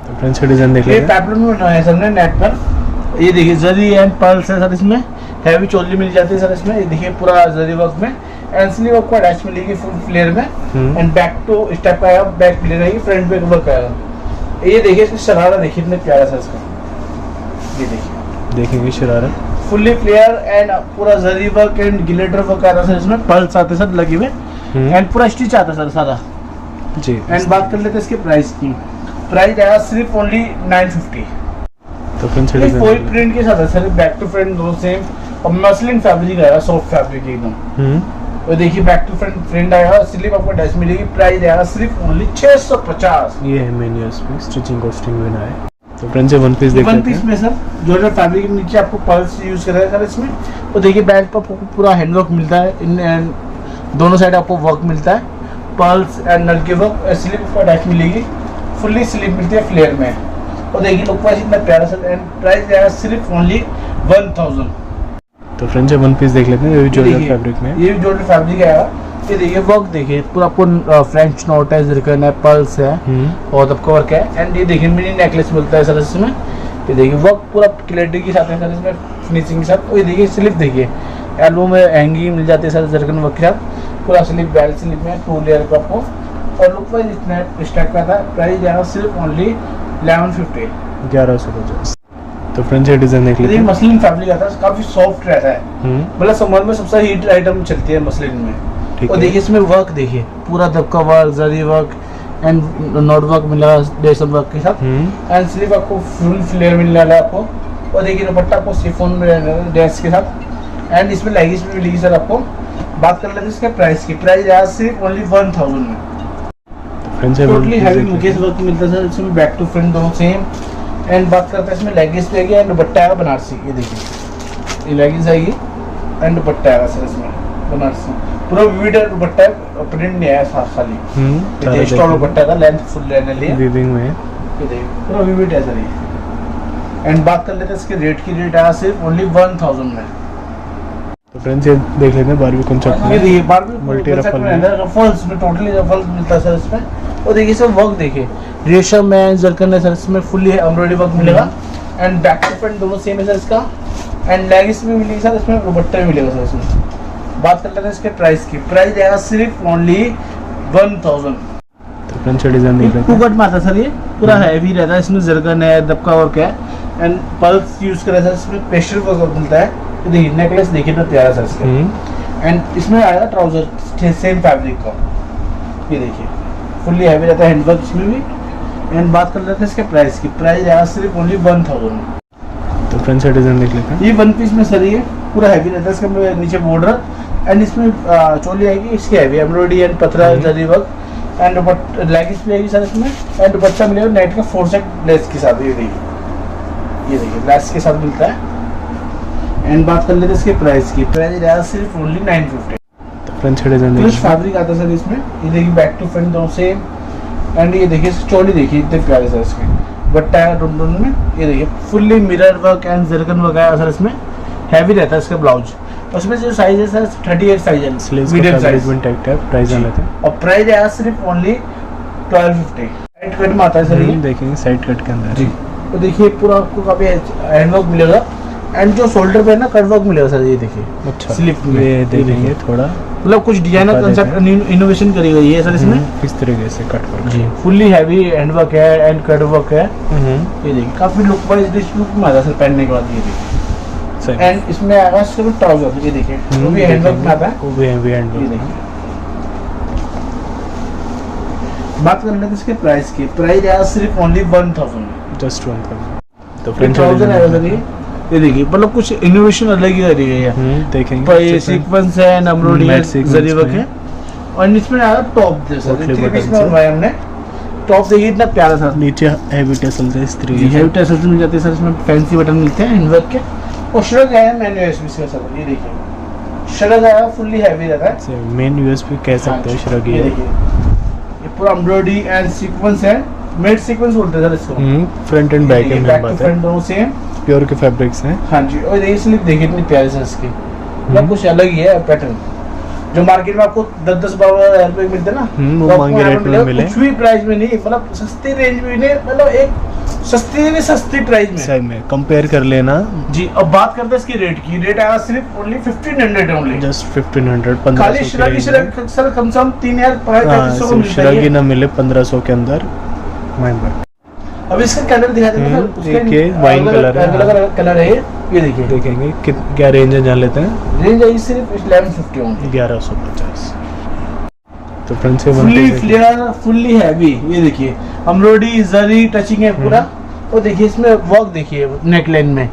Speaker 2: तो फ्रेंड्स ये डिजाइन देख
Speaker 1: ये
Speaker 2: लेते हैं।
Speaker 1: पैपलम में बनाया है सर ने नेट पर। ये देखिए जरी एंड पर्ल्स है सर इसमें। हैवी चोली मिल जाती है सर इसमें। ये देखिए पूरा जरी वर्क में एंड स्लीव आपको अटैच मिलेगी फुल फ्लेयर में एंड बैक टू स्टेप आएगा, बैक प्लेयर रहेगी, फ्रंट बैक वर्क आएगा। ये देखिए इसकी शरारा देखिए कितने प्यारा सर इसका। ये देखिए
Speaker 2: देखेंगे शरारा
Speaker 1: फुल्ली फ्लेयर एंड पूरा जरी वर्क एंड ग्लिटर वर्क आता है सर इसमें। पर्ल्स आते सर लगे हुए एंड पूरा स्टिच आता है सर सारा
Speaker 2: जी।
Speaker 1: एंड बात कर लेते हैं इसके प्राइस की। प्राइस आएगा सिर्फ ओनली 950।
Speaker 2: तो फ्रेंड्स ये
Speaker 1: ये कोई
Speaker 2: डिजाइन
Speaker 1: प्रिंट के साथ है सर, बैक टू फ्रंट दोनों सेम और मसलिन फैब्रिक आएगा, सॉफ्ट फैब्रिक एकदम। और देखिए बैक टू फ्रंट प्रिंट आएगा, स्लीव आपको अटैच मिलेगी। प्राइस आएगा सिर्फ ओनली 650।
Speaker 2: ये है मेन इसमें स्टिचिंग कॉस्टिंग भी ना है। तो फ्रेंड्स ये वन पीस देख
Speaker 1: वन
Speaker 2: लेते
Speaker 1: पीस
Speaker 2: हैं।
Speaker 1: में सर जो फैब्रिक के नीचे आपको पर्ल्स यूज करेगा सर इसमें। और देखिए बैक पर आपको पूरा हैंडवर्क मिलता है, इन दोनों साइड आपको वर्क मिलता है, पर्ल्स एंड नलके वर्क। स्लीव आपको अटैच मिलेगी, फुल्ली स्लीव मिलती है फ्लेयर में। और देखिए लुक वाइज इतना प्यारा सर एंड प्राइस आएगा सिर्फ ओनली 1000।
Speaker 2: तो फ्रेंड्स ये वन पीस देख लेते हैं, ये भी जॉर्जेट फैब्रिक में।
Speaker 1: ये भी जॉर्जेट फैब्रिक आएगा। ये देखिए वर्क देखिए पूरा आपको फ्रेंच नोट है, जिरकन है, पर्ल्स है और आपका वर्क है। एंड ये देखिए मिनी नेकलेस मिलता है सर इसमें। ये देखिए वर्क पूरा क्लैरिटी के साथ है सर इसमें, फिनिशिंग के साथ। और ये देखिए स्लिप देखिए एल्बो में हैंगिंग मिल जाती है सर जिरकन वर्क के साथ। पूरा स्लिप बेल स्लिप में 2 लेयर का आपको। और लुक वाइज इतना स्टैक का था। प्राइस जाएगा सिर्फ ओनली 1150।
Speaker 2: 1150। तो फ्रेंड्स ये डिजाइन देख लेते
Speaker 1: ये
Speaker 2: हैं।
Speaker 1: मसलिन फैब्रिक आता है, काफी सॉफ्ट रहता है। मतलब समर में सबसे हीट आइटम चलती है मसलिन में। और देखिए इसमें वर्क देखिए पूरा दबका work, zari work and knot work मिला डेसन वर्क के साथ। एंड स्लीव आपको फुल फ्लेयर मिलने वाला है आपको। और देखिए दुपट्टा आपको शिफॉन में रहने वाला है ड्रेस के साथ। एंड इसमें लेगिंग्स भी मिलेगी सर आपको। बात कर लेते हैं इसके प्राइस की। प्राइस आया सिर्फ ओनली 1000 में। टोटली हैवी मुकेश वर्क मिलता है सर इसमें, बैक टू फ्रंट दोनों सेम। एंड बात करते हैं इसमें लेगिंग्स रहेगी एंड दुपट्टा आएगा बनारसी। ये देखिए ये लेगिंग्स आएगी एंड दुपट्टा आएगा सर इसमें बनारसी। पूरा विविड दुपट्टा है, प्रिंट नहीं आया खाली। ये स्टॉल दुपट्टा था, लेंथ फुल रहने लिए
Speaker 2: वीविंग में।
Speaker 1: ये देखिए पूरा विविड है सर ये। एंड बात कर लेते हैं इसके रेट की। रेट आया सिर्फ ओनली 1000 में।
Speaker 2: तो फ्रेंड्स ये देख लेते हैं बारबी कॉन्सेप्ट
Speaker 1: ये
Speaker 2: में।
Speaker 1: देखिए बारबी
Speaker 2: मल्टी रफल में
Speaker 1: रफल्स में टोटली रफल्स मिलता है सर इसमें। और देखिए सब वर्क देखिए रेशम में जरकन है सर इसमें, फुल्ली एम्ब्रॉयडरी वर्क मिलेगा। एंड बैक टू फ्रंट दोनों सेम है सर इसका। एंड लेगिंग्स भी मिलेगी सर इसमें, दुपट्टा भी मिलेगा सर इसमें। बात कर लेते हैं इसके प्राइस की। प्राइस आएगा सिर्फ ओनली 1000।
Speaker 2: तो फ्रेंड्स ये डिजाइन देख लेते हैं।
Speaker 1: कट में आता है सर, ये पूरा हैवी रहता है, इसमें जरकन है, दबका वर्क है एंड पर्ल्स यूज करा सर इसमें, पेस्टल वर्क मिलता है। ये देखिए नेकलेस देखिए तो प्यारा सर इसका। एंड इसमें आएगा ट्राउजर सेम फैब्रिक का। ये देखिए फुल्ली हैवी रहता है हैंडवर्क इसमें भी। एंड बात कर लेते हैं इसके प्राइस की। प्राइस आएगा सिर्फ ओनली 1000।
Speaker 2: तो फ्रेंड्स ये डिजाइन देख लेते हैं।
Speaker 1: ये वन पीस में सर ये पूरा हैवी रहता है, इसका नीचे बॉर्डर एंड इसमें चोली आएगी इसकी हैवी एम्ब्रॉयडरी एंड पतरा जरी वर्क एंड लेगिंग्स भी आएगी सर इसमें। एंड दुपट्टा मिलेगा नेट का 4 सेट लेस के साथ। ये देखिए लेस के साथ मिलता है। एंड बात कर लेते हैं इसके प्राइस की। प्राइस आया सिर्फ ओनली 950।
Speaker 2: तो फ्रेंड्स ये डिजाइन देख
Speaker 1: प्लस
Speaker 2: लेते हैं।
Speaker 1: फैब्रिक आता है सर इसमें। ये देखिए बैक टू फ्रंट दोनों सेम। एंड ये देखिए चोली देखिए इतने प्यारे सर इसके, बट्टा है दोनों में। ये देखिए fully mirror work and zircon work है सर इसमें। हैवी रहता है इसका ब्लाउज। उसमें जो साइज है सर 38 साइज है,
Speaker 2: स्लीव्स
Speaker 1: मीडियम
Speaker 2: का
Speaker 1: size.
Speaker 2: Fabric type type price आने थे।
Speaker 1: और प्राइस है सिर्फ ओनली 1250। साइड कट में आता है सर ये।
Speaker 2: देखेंगे साइड कट के अंदर
Speaker 1: जी, तो देखिए पूरा आपको काफी हैंडवर्क मिलेगा एंड जो शोल्डर पे है ना कट वर्क मिलेगा सर, ये देखिए।
Speaker 2: अच्छा
Speaker 1: स्लिप में
Speaker 2: ये देखेंगे थोड़ा
Speaker 1: मतलब कुछ डिजाइनर
Speaker 2: दिखा देते
Speaker 1: कंसेप्ट इनोवेशन करी गई है सर इसमें।
Speaker 2: किस तरीके से कट वर्क।
Speaker 1: जी, फुल्ली हैवी हैंडवर्क है एंड कट वर्क है। ये देखिए काफी लुक वाइज रिच लुक में आता है सर पहनने के बाद। ये देखिए
Speaker 2: सही
Speaker 1: एंड इसमें आएगा सिर्फ ट्राउजर, ये देखिए वो भी हैंडवर्क में आता है।
Speaker 2: वो भी हैवी
Speaker 1: ये
Speaker 2: हैंडवर्क।
Speaker 1: देखिए बात कर लेते हैं इसके प्राइस की। प्राइस है सिर्फ ओनली 1000।
Speaker 2: जस्ट 1000। तो
Speaker 1: फ्रेंच ट्राउजर है सर ये देखिए मतलब कुछ इनोवेशन अलग ही करी गई है।
Speaker 2: देखेंगे
Speaker 1: पर ये सीक्वेंस है एम्ब्रॉयडरी है,
Speaker 2: मैट सीक्वेंस
Speaker 1: जरी वर्क
Speaker 2: में।
Speaker 1: है और इसमें आया टॉप जैसा
Speaker 2: पोटली
Speaker 1: 3 पीस
Speaker 2: बटन
Speaker 1: में
Speaker 2: से।
Speaker 1: बनवाया हमने। टॉप देखिए इतना प्यारा था।
Speaker 2: नीचे हैवी टेसल थे इस
Speaker 1: जी,
Speaker 2: तरीके
Speaker 1: हेवी
Speaker 2: से।
Speaker 1: टेसल्स मिल जाते हैं सर इसमें, फैंसी बटन मिलते हैं हैंडवर्क के। और श्रग है मैन यूएसबी का सर, ये देखिए श्रग आया फुल्ली हैवी रहता है।
Speaker 2: मेन यूएसपी कह सकते हैं श्रग
Speaker 1: ये
Speaker 2: ये।
Speaker 1: देखिए ये पूरा एम्ब्रॉयडरी एंड सीक्वेंस है, मेड सीक्वेंस बोलते हैं सर इसको।
Speaker 2: फ्रंट एंड बैक में
Speaker 1: बैक
Speaker 2: बात
Speaker 1: टू
Speaker 2: है।
Speaker 1: फ्रंट दोनों सेम।
Speaker 2: प्योर के फैब्रिक्स हैं।
Speaker 1: हाँ जी, और ये स्लिप देखिए इतनी प्यारी है इसकी, मतलब कुछ अलग ही है पैटर्न। जो मार्केट में आपको 10-12 रुपए मिलते हैं ना,
Speaker 2: वो
Speaker 1: तो
Speaker 2: महंगे
Speaker 1: आपको यहाँ
Speaker 2: रेट
Speaker 1: पे
Speaker 2: में
Speaker 1: मिलेगा
Speaker 2: मिले।
Speaker 1: कुछ भी प्राइस में नहीं, मतलब सस्ती रेंज में नहीं, मतलब एक सस्ती प्राइस में।
Speaker 2: सही में कंपेयर कर लेना।
Speaker 1: जी, अब बात करते हैं इसकी रेट की। रेट आया सिर्फ ओनली 1500 ओनली।
Speaker 2: जस्ट 1500
Speaker 1: खाली
Speaker 2: 1500
Speaker 1: श्रग सर कम से कम 3000-3500 को मिलता
Speaker 2: श्रग ही
Speaker 1: है।
Speaker 2: ना मिले 1500 के अंदर। माइंड
Speaker 1: अब इसका कलर दिखा देते हैं सर, उसका
Speaker 2: देखिए, वाइन कलर है।
Speaker 1: अलग कलर है ये देखिए।
Speaker 2: देखेंगे क्या रेंज है जान लेते हैं।
Speaker 1: रेंज है सिर्फ 1150 ओनली।
Speaker 2: 1150। तो फ्रंट से
Speaker 1: फुल्ली फ्लेयर फुल्ली हैवी, ये देखिए एम्ब्रॉयडरी जरी टचिंग है पूरा। और देखिए इसमें वर्क देखिए नेक लाइन में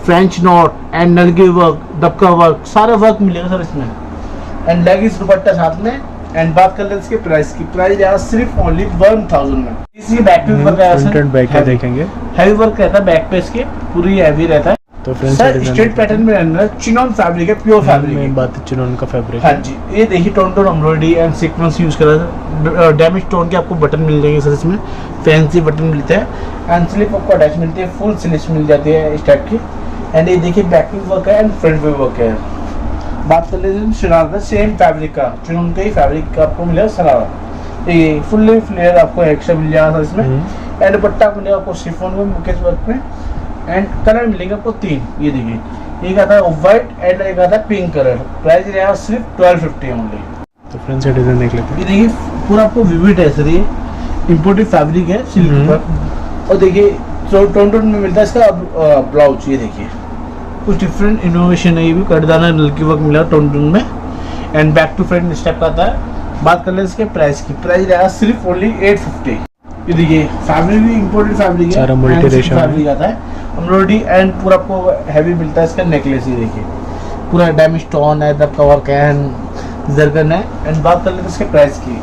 Speaker 1: फ्रेंच नॉट एंड नलगी वर्क, दबका वर्क, सारा वर्क मिलेगा सर इसमें। एंड लेगिंग्स दुपट्टा साथ में। एंड बात कर लेते हैं इसके प्राइस की। प्राइस है सिर्फ ओनली 1000 में। इसी बैक पे वर्क है
Speaker 2: फ्रंट एंड बैक का देखेंगे।
Speaker 1: हैवी वर्क रहता है बैक पे इसके, पूरी हैवी रहता है
Speaker 2: तो फ्रंट
Speaker 1: सर। स्ट्रेट पैटर्न में रहना है, चिनॉन फैब्रिक है, प्योर फैब्रिक है।
Speaker 2: मेन बात है चिनॉन का फैब्रिक।
Speaker 1: हाँ जी, ये देखिए tone embroidery and sequence use करा है। डैमेज टोन के आपको बटन मिल जाएंगे सर इसमें, फैंसी बटन मिलता है एंड स्लिप आपको अटैच मिलती है, फुल स्लिप मिल जाती है इस टाइप की। एंड ये देखिए बैक पे वर्क है एंड फ्रंट पे वर्क है। बात कर लेते हैं शरारा, सेम फैब्रिक का चिनॉन का ही फैब्रिक का आपको मिलेगा शरारा। ये फुल्ली फ्लेयर आपको एक्स्ट्रा मिल जाएगा सर इसमें। एंड दुपट्टा मिलेगा आपको शिफॉन में मुकेश वर्क में। एंड कलर मिलेंगे आपको 3, ये देखिए एक आता है ऑफ वाइट एंड एक आता है पिंक कलर। प्राइस रहेगा सिर्फ 1250 ओनली।
Speaker 2: तो फ्रंट से डिजाइन देख लेते हैं।
Speaker 1: ये देखिए पूरा आपको विविड है सर, ये इंपोर्टेड फैब्रिक है सिल्क पर। और देखिए टोन में मिलता है इसका ब्लाउज, ये देखिए कुछ डिफरेंट इनोवेशन है, ये भी कटदाना नलकी वर्क मिला टोन में। And back to front step का आता है। बात कर ले इसके प्राइस की। प्राइस रहेगा सिर्फ ओनली 850। ये देखिए फैब्रिक भी इंपोर्टेड फैब्रिक है,
Speaker 2: सारा multi रेशम
Speaker 1: फैब्रिक आता है एम्ब्रॉयडरी एंड पूरा आपको हैवी मिलता है इसका नेकलेस। ये देखिए पूरा डैमेज स्टोन है, दबका वर्क है एंड जरगन है। एंड बात कर लेते हैं इसके प्राइस की।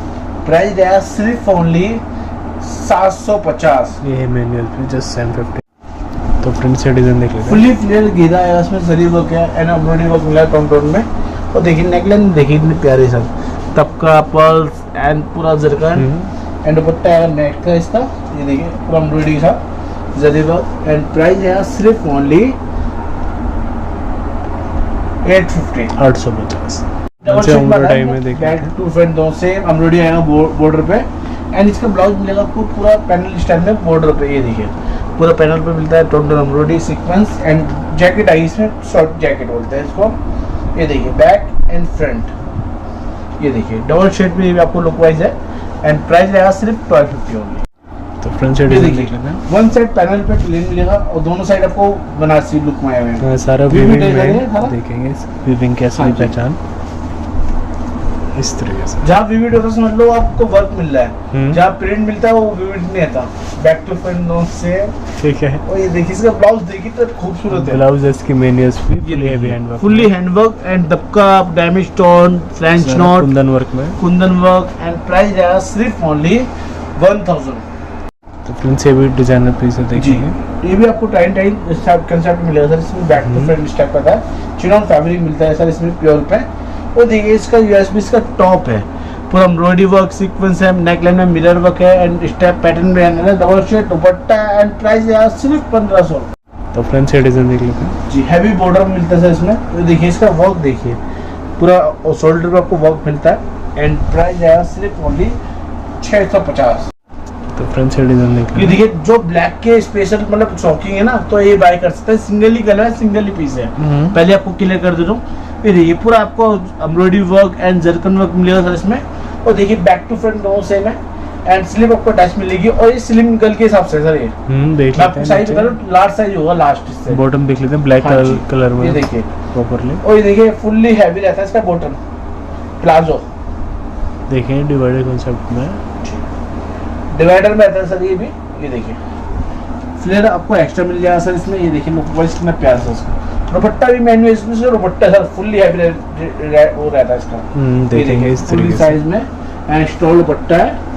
Speaker 1: प्राइस रहेगा सिर्फ ओनली 750।
Speaker 2: ये है मैनुअल पे जस्ट 750। तो फ्रंट से डिजाइन देख लेते हैं।
Speaker 1: फुल्ली फ्लेयर घेरा है, उसमें जरी वर्क है एंड एम्ब्रॉयडरी वर्क मिला है टोन में। और देखिए नेकलाइन देखिए इतनी प्यारी सर, तबका पर्ल्स एंड पूरा जरगन एंड दुपट्टा है नेट का इसका। ये देखिए पूरा एम्ब्रॉयडरी के साथ जरी वर्क। एंड प्राइस है सिर्फ ओनली 850।
Speaker 2: 850।
Speaker 1: डबल
Speaker 2: नीचे
Speaker 1: शेड
Speaker 2: एम्ब्रॉयडरी
Speaker 1: में
Speaker 2: में देख
Speaker 1: बैक
Speaker 2: लेते हैं।
Speaker 1: टू फ्रंट दोनों से एम्ब्रॉयडरी आएगा बॉर्डर पे। एंड इसका ब्लाउज मिलेगा आपको पूरा पैनल स्टाइल में बॉर्डर पे। ये देखिए पूरा पैनल पे मिलता है total embroidery sequins and jacket आई, इसमें शॉर्ट जैकेट बोलते हैं इसको। ये देखिए बैक एंड फ्रंट, ये देखिए डबल शेड में भी आपको लुक वाइज है। एंड प्राइस रहेगा सिर्फ 1250 ओनली।
Speaker 2: तो फ्रंट से
Speaker 1: ये
Speaker 2: डिजाइन
Speaker 1: देखिए
Speaker 2: देख लेते हैं।
Speaker 1: वन साइड पैनल पे प्लेन मिलेगा और दोनों साइड आपको बनारसी लुक में आए हुए हैं।
Speaker 2: सारा
Speaker 1: Weaving
Speaker 2: वीविंग
Speaker 1: design है
Speaker 2: में
Speaker 1: सारा?
Speaker 2: देखेंगे वीविंग की असली
Speaker 1: हाँ जी।
Speaker 2: पहचान इस तरीके से।
Speaker 1: जहाँ विविड होता है समझ लो आपको वर्क मिल रहा है, जहाँ प्रिंट मिलता है वो विविड नहीं आता। बैक टू फ्रंट दोनों से।
Speaker 2: ठीक है।
Speaker 1: और ये देखिए इसका ब्लाउज देखिए तो खूबसूरत है।
Speaker 2: ब्लाउज इसकी main USP heavy hand work,
Speaker 1: fully handwork and दबका damage tone French knot
Speaker 2: kundan work में।
Speaker 1: कुंदन वर्क। एंड प्राइस है सिर्फ ओनली 1000।
Speaker 2: तो फ्रंट से भी डिजाइनर पीस है
Speaker 1: जी,
Speaker 2: देखेंगे।
Speaker 1: ये भी आपको टाइन कंसेप्ट मिलेगा सर इसमें। बैक टू फ्रंट स्टेप का था, चिनॉन फैब्रिक मिलता है सर इसमें प्योर पे। और देखिए इसका यूएसबी इसका टॉप है, पूरा एम्ब्रॉयडरी वर्क सीक्वेंस है, नेकलाइन में मिरर वर्क है एंड स्टेप पैटर्न में है, डबल शेड दुपट्टा। एंड प्राइस है सिर्फ 1500।
Speaker 2: तो फ्रंट से डिजाइन देख लेते हैं।
Speaker 1: जी हैवी बॉर्डर मिलता है सर इसमें। तो देखिए इसका वर्क देखिए, पूरा शोल्डर पे आपको वर्क मिलता है एंड प्राइस है सिर्फ ओनली 650।
Speaker 2: तो फ्रंट से डिजाइन देख
Speaker 1: ये
Speaker 2: लेते हैं।
Speaker 1: देखिए जो ब्लैक के स्पेशल मतलब शॉकिंग है ना, तो ये बाय कर सकते हैं। सिंगल ही कलर है, सिंगल ही पीस है। पहले आपको क्लियर कर दे रहा हूँ। ये देखिए पूरा आपको embroidery work and zircon work मिलेगा सर इसमें। और देखिए बैक टू फ्रंट दोनों सेम है एंड स्लिप आपको अटैच मिलेगी। और ये स्लिम गर्ल के हिसाब से सर ये
Speaker 2: देख
Speaker 1: मैं
Speaker 2: लेते
Speaker 1: आपको साइज बता
Speaker 2: हैं।
Speaker 1: रहा हूँ, लार्ज साइज होगा लास्ट इससे।
Speaker 2: बॉटम देख लेते हैं ब्लैक
Speaker 1: हाँ जी,
Speaker 2: कलर में
Speaker 1: ये देखिए।
Speaker 2: प्रॉपरली।
Speaker 1: और ये देखिए फुल्ली हैवी रहता है इसका बॉटम प्लाजो।
Speaker 2: देखें डिवाइडर कॉन्सेप्ट में।
Speaker 1: डिवाइडर में रहता है सर ये भी। ये देखिए फ्लेयर आपको एक्स्ट्रा मिल जाएगा सर इसमें। ये देखिए लुक वाइज कितना प्यारा है इसका। दुपट्टा भी मेन्यू इसमें से दुपट्टा सर फुल्ली हैवी वो रहता है इसका।
Speaker 2: देखेंगे इस
Speaker 1: फुल्ली
Speaker 2: तरीके से।
Speaker 1: साइज में एंड स्टॉल दुपट्टा है।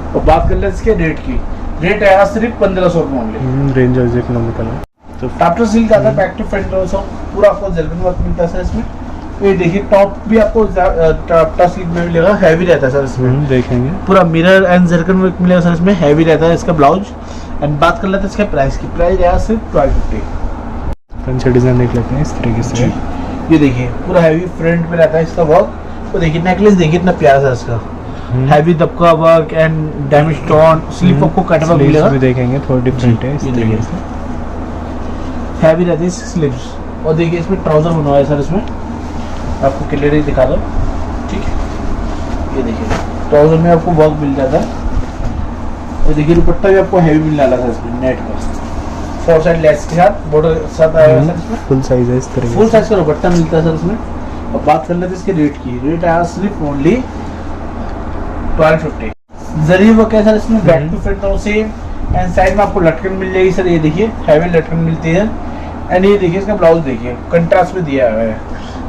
Speaker 1: और बात कर ले इसके रेट की, रेट है सिर्फ 1500 रुपये ओनली।
Speaker 2: रेंज वाइज इकोनॉमिकल है। तो
Speaker 1: टाफ्टर सिल्क आता है बैक टू फ्रंट दोनों, पूरा आपको जर्कन वर्क मिलता है सर इसमें। ये देखिए टॉप भी आपको टाफ्टर सिल्क में मिलेगा, हैवी रहता है सर इसमें।
Speaker 2: देखेंगे
Speaker 1: पूरा मिरर एंड जर्कन वर्क मिलेगा सर इसमें, हैवी रहता है इसका ब्लाउज। एंड बात कर लेते हैं इसके प्राइस की। प्राइस है सिर्फ 1250।
Speaker 2: फ्रंट से डिजाइन देख लेते हैं इस तरीके से।
Speaker 1: ये देखिए पूरा हैवी फ्रंट में रहता है इसका वर्क। तो देखिए नेकलेस देखिए इतना प्यारा सा इसका, हैवी दबका work and diamond stone. Sleeve आपको कट वर्क मिलेगा।
Speaker 2: भी देखेंगे थोड़ा डिफरेंट है इस
Speaker 1: ये
Speaker 2: तरीके
Speaker 1: देखिए।
Speaker 2: से।
Speaker 1: हैवी रहती है स्लीव्स। और देखिए इसमें ट्राउजर बनवाया है सर इसमें, आपको क्लियरली दिखा दो। ठीक है, ये देखिए ट्राउजर में आपको वर्क मिल जाता है। और देखिए दुपट्टा भी आपको हैवी मिल रहा था इसमें नेट का, 4 साइड लेस के साथ बॉर्डर के साथ आया है सर इसमें।
Speaker 2: फुल साइज है इस तरीके
Speaker 1: फुल
Speaker 2: से।
Speaker 1: साइज का दुपट्टा मिलता है सर इसमें। और बात कर लेते हैं इसके रेट की। रेट आया सिर्फ ओनली 1250। जरी वर्क है सर इसमें, बैक टू फ्रंट दोनों सेम। एंड साइड में आपको लटकन मिल जाएगी सर। ये देखिए हैवी लटकन मिलती है। एंड ये देखिए इसका ब्लाउज देखिए कंट्रास्ट में दिया हुआ है,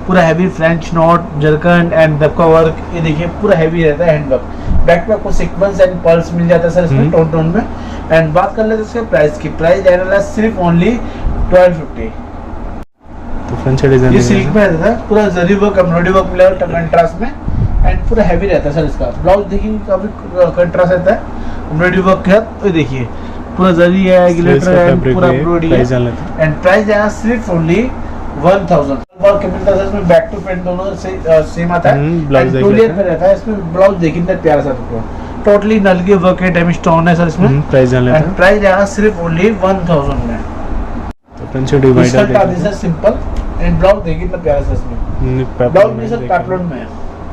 Speaker 1: पूरा heavy French knot zircon and दबका वर्क। ये देखिए पूरा हैवी रहता है हैंड वर्क। बैक पे आपको सीक्वेंस एंड पर्ल्स मिल जाता है सर इसमें टोन टोन में। एंड बात कर लेते हैं इसके प्राइस की। प्राइस है सिर्फ ओनली 1250।
Speaker 2: तो फ्रंट से डिजाइन
Speaker 1: ये सिल्क में रहता है, पूरा जरी वर्क एम्ब्रॉयडरी वर्क मिला कंट्रास्ट में। एंड पूरा हैवी रहता है सर इसका ब्लाउज। देखिए काफी कंट्रास्ट रहता है एम्ब्रॉयडरी वर्क के साथ। ये देखिए पूरा जरी है, ग्लिटर है, पूरा एम्ब्रॉयडरी है। एंड प्राइस है सिर्फ ओनली 1000। वर्क मिलता है इसमें, बैक टू फ्रंट दोनों से सेम आता है।
Speaker 2: ब्लाउज
Speaker 1: टू लेयर पे रहता है इसमें। ब्लाउज देखिए इतना प्यारा सा टोटली नल के वर्क है, डायमंड स्टोन है सर इसमें।
Speaker 2: प्राइस जान लेते हैं।
Speaker 1: प्राइस है सिर्फ ओनली 1000 में।
Speaker 2: तो फ्रंट से डिवाइडर
Speaker 1: शर्ट आती है सिंपल एंड ब्लाउज देखिए इतना प्यारा सा इसमें। ब्लाउज में सर पैपलॉन में है।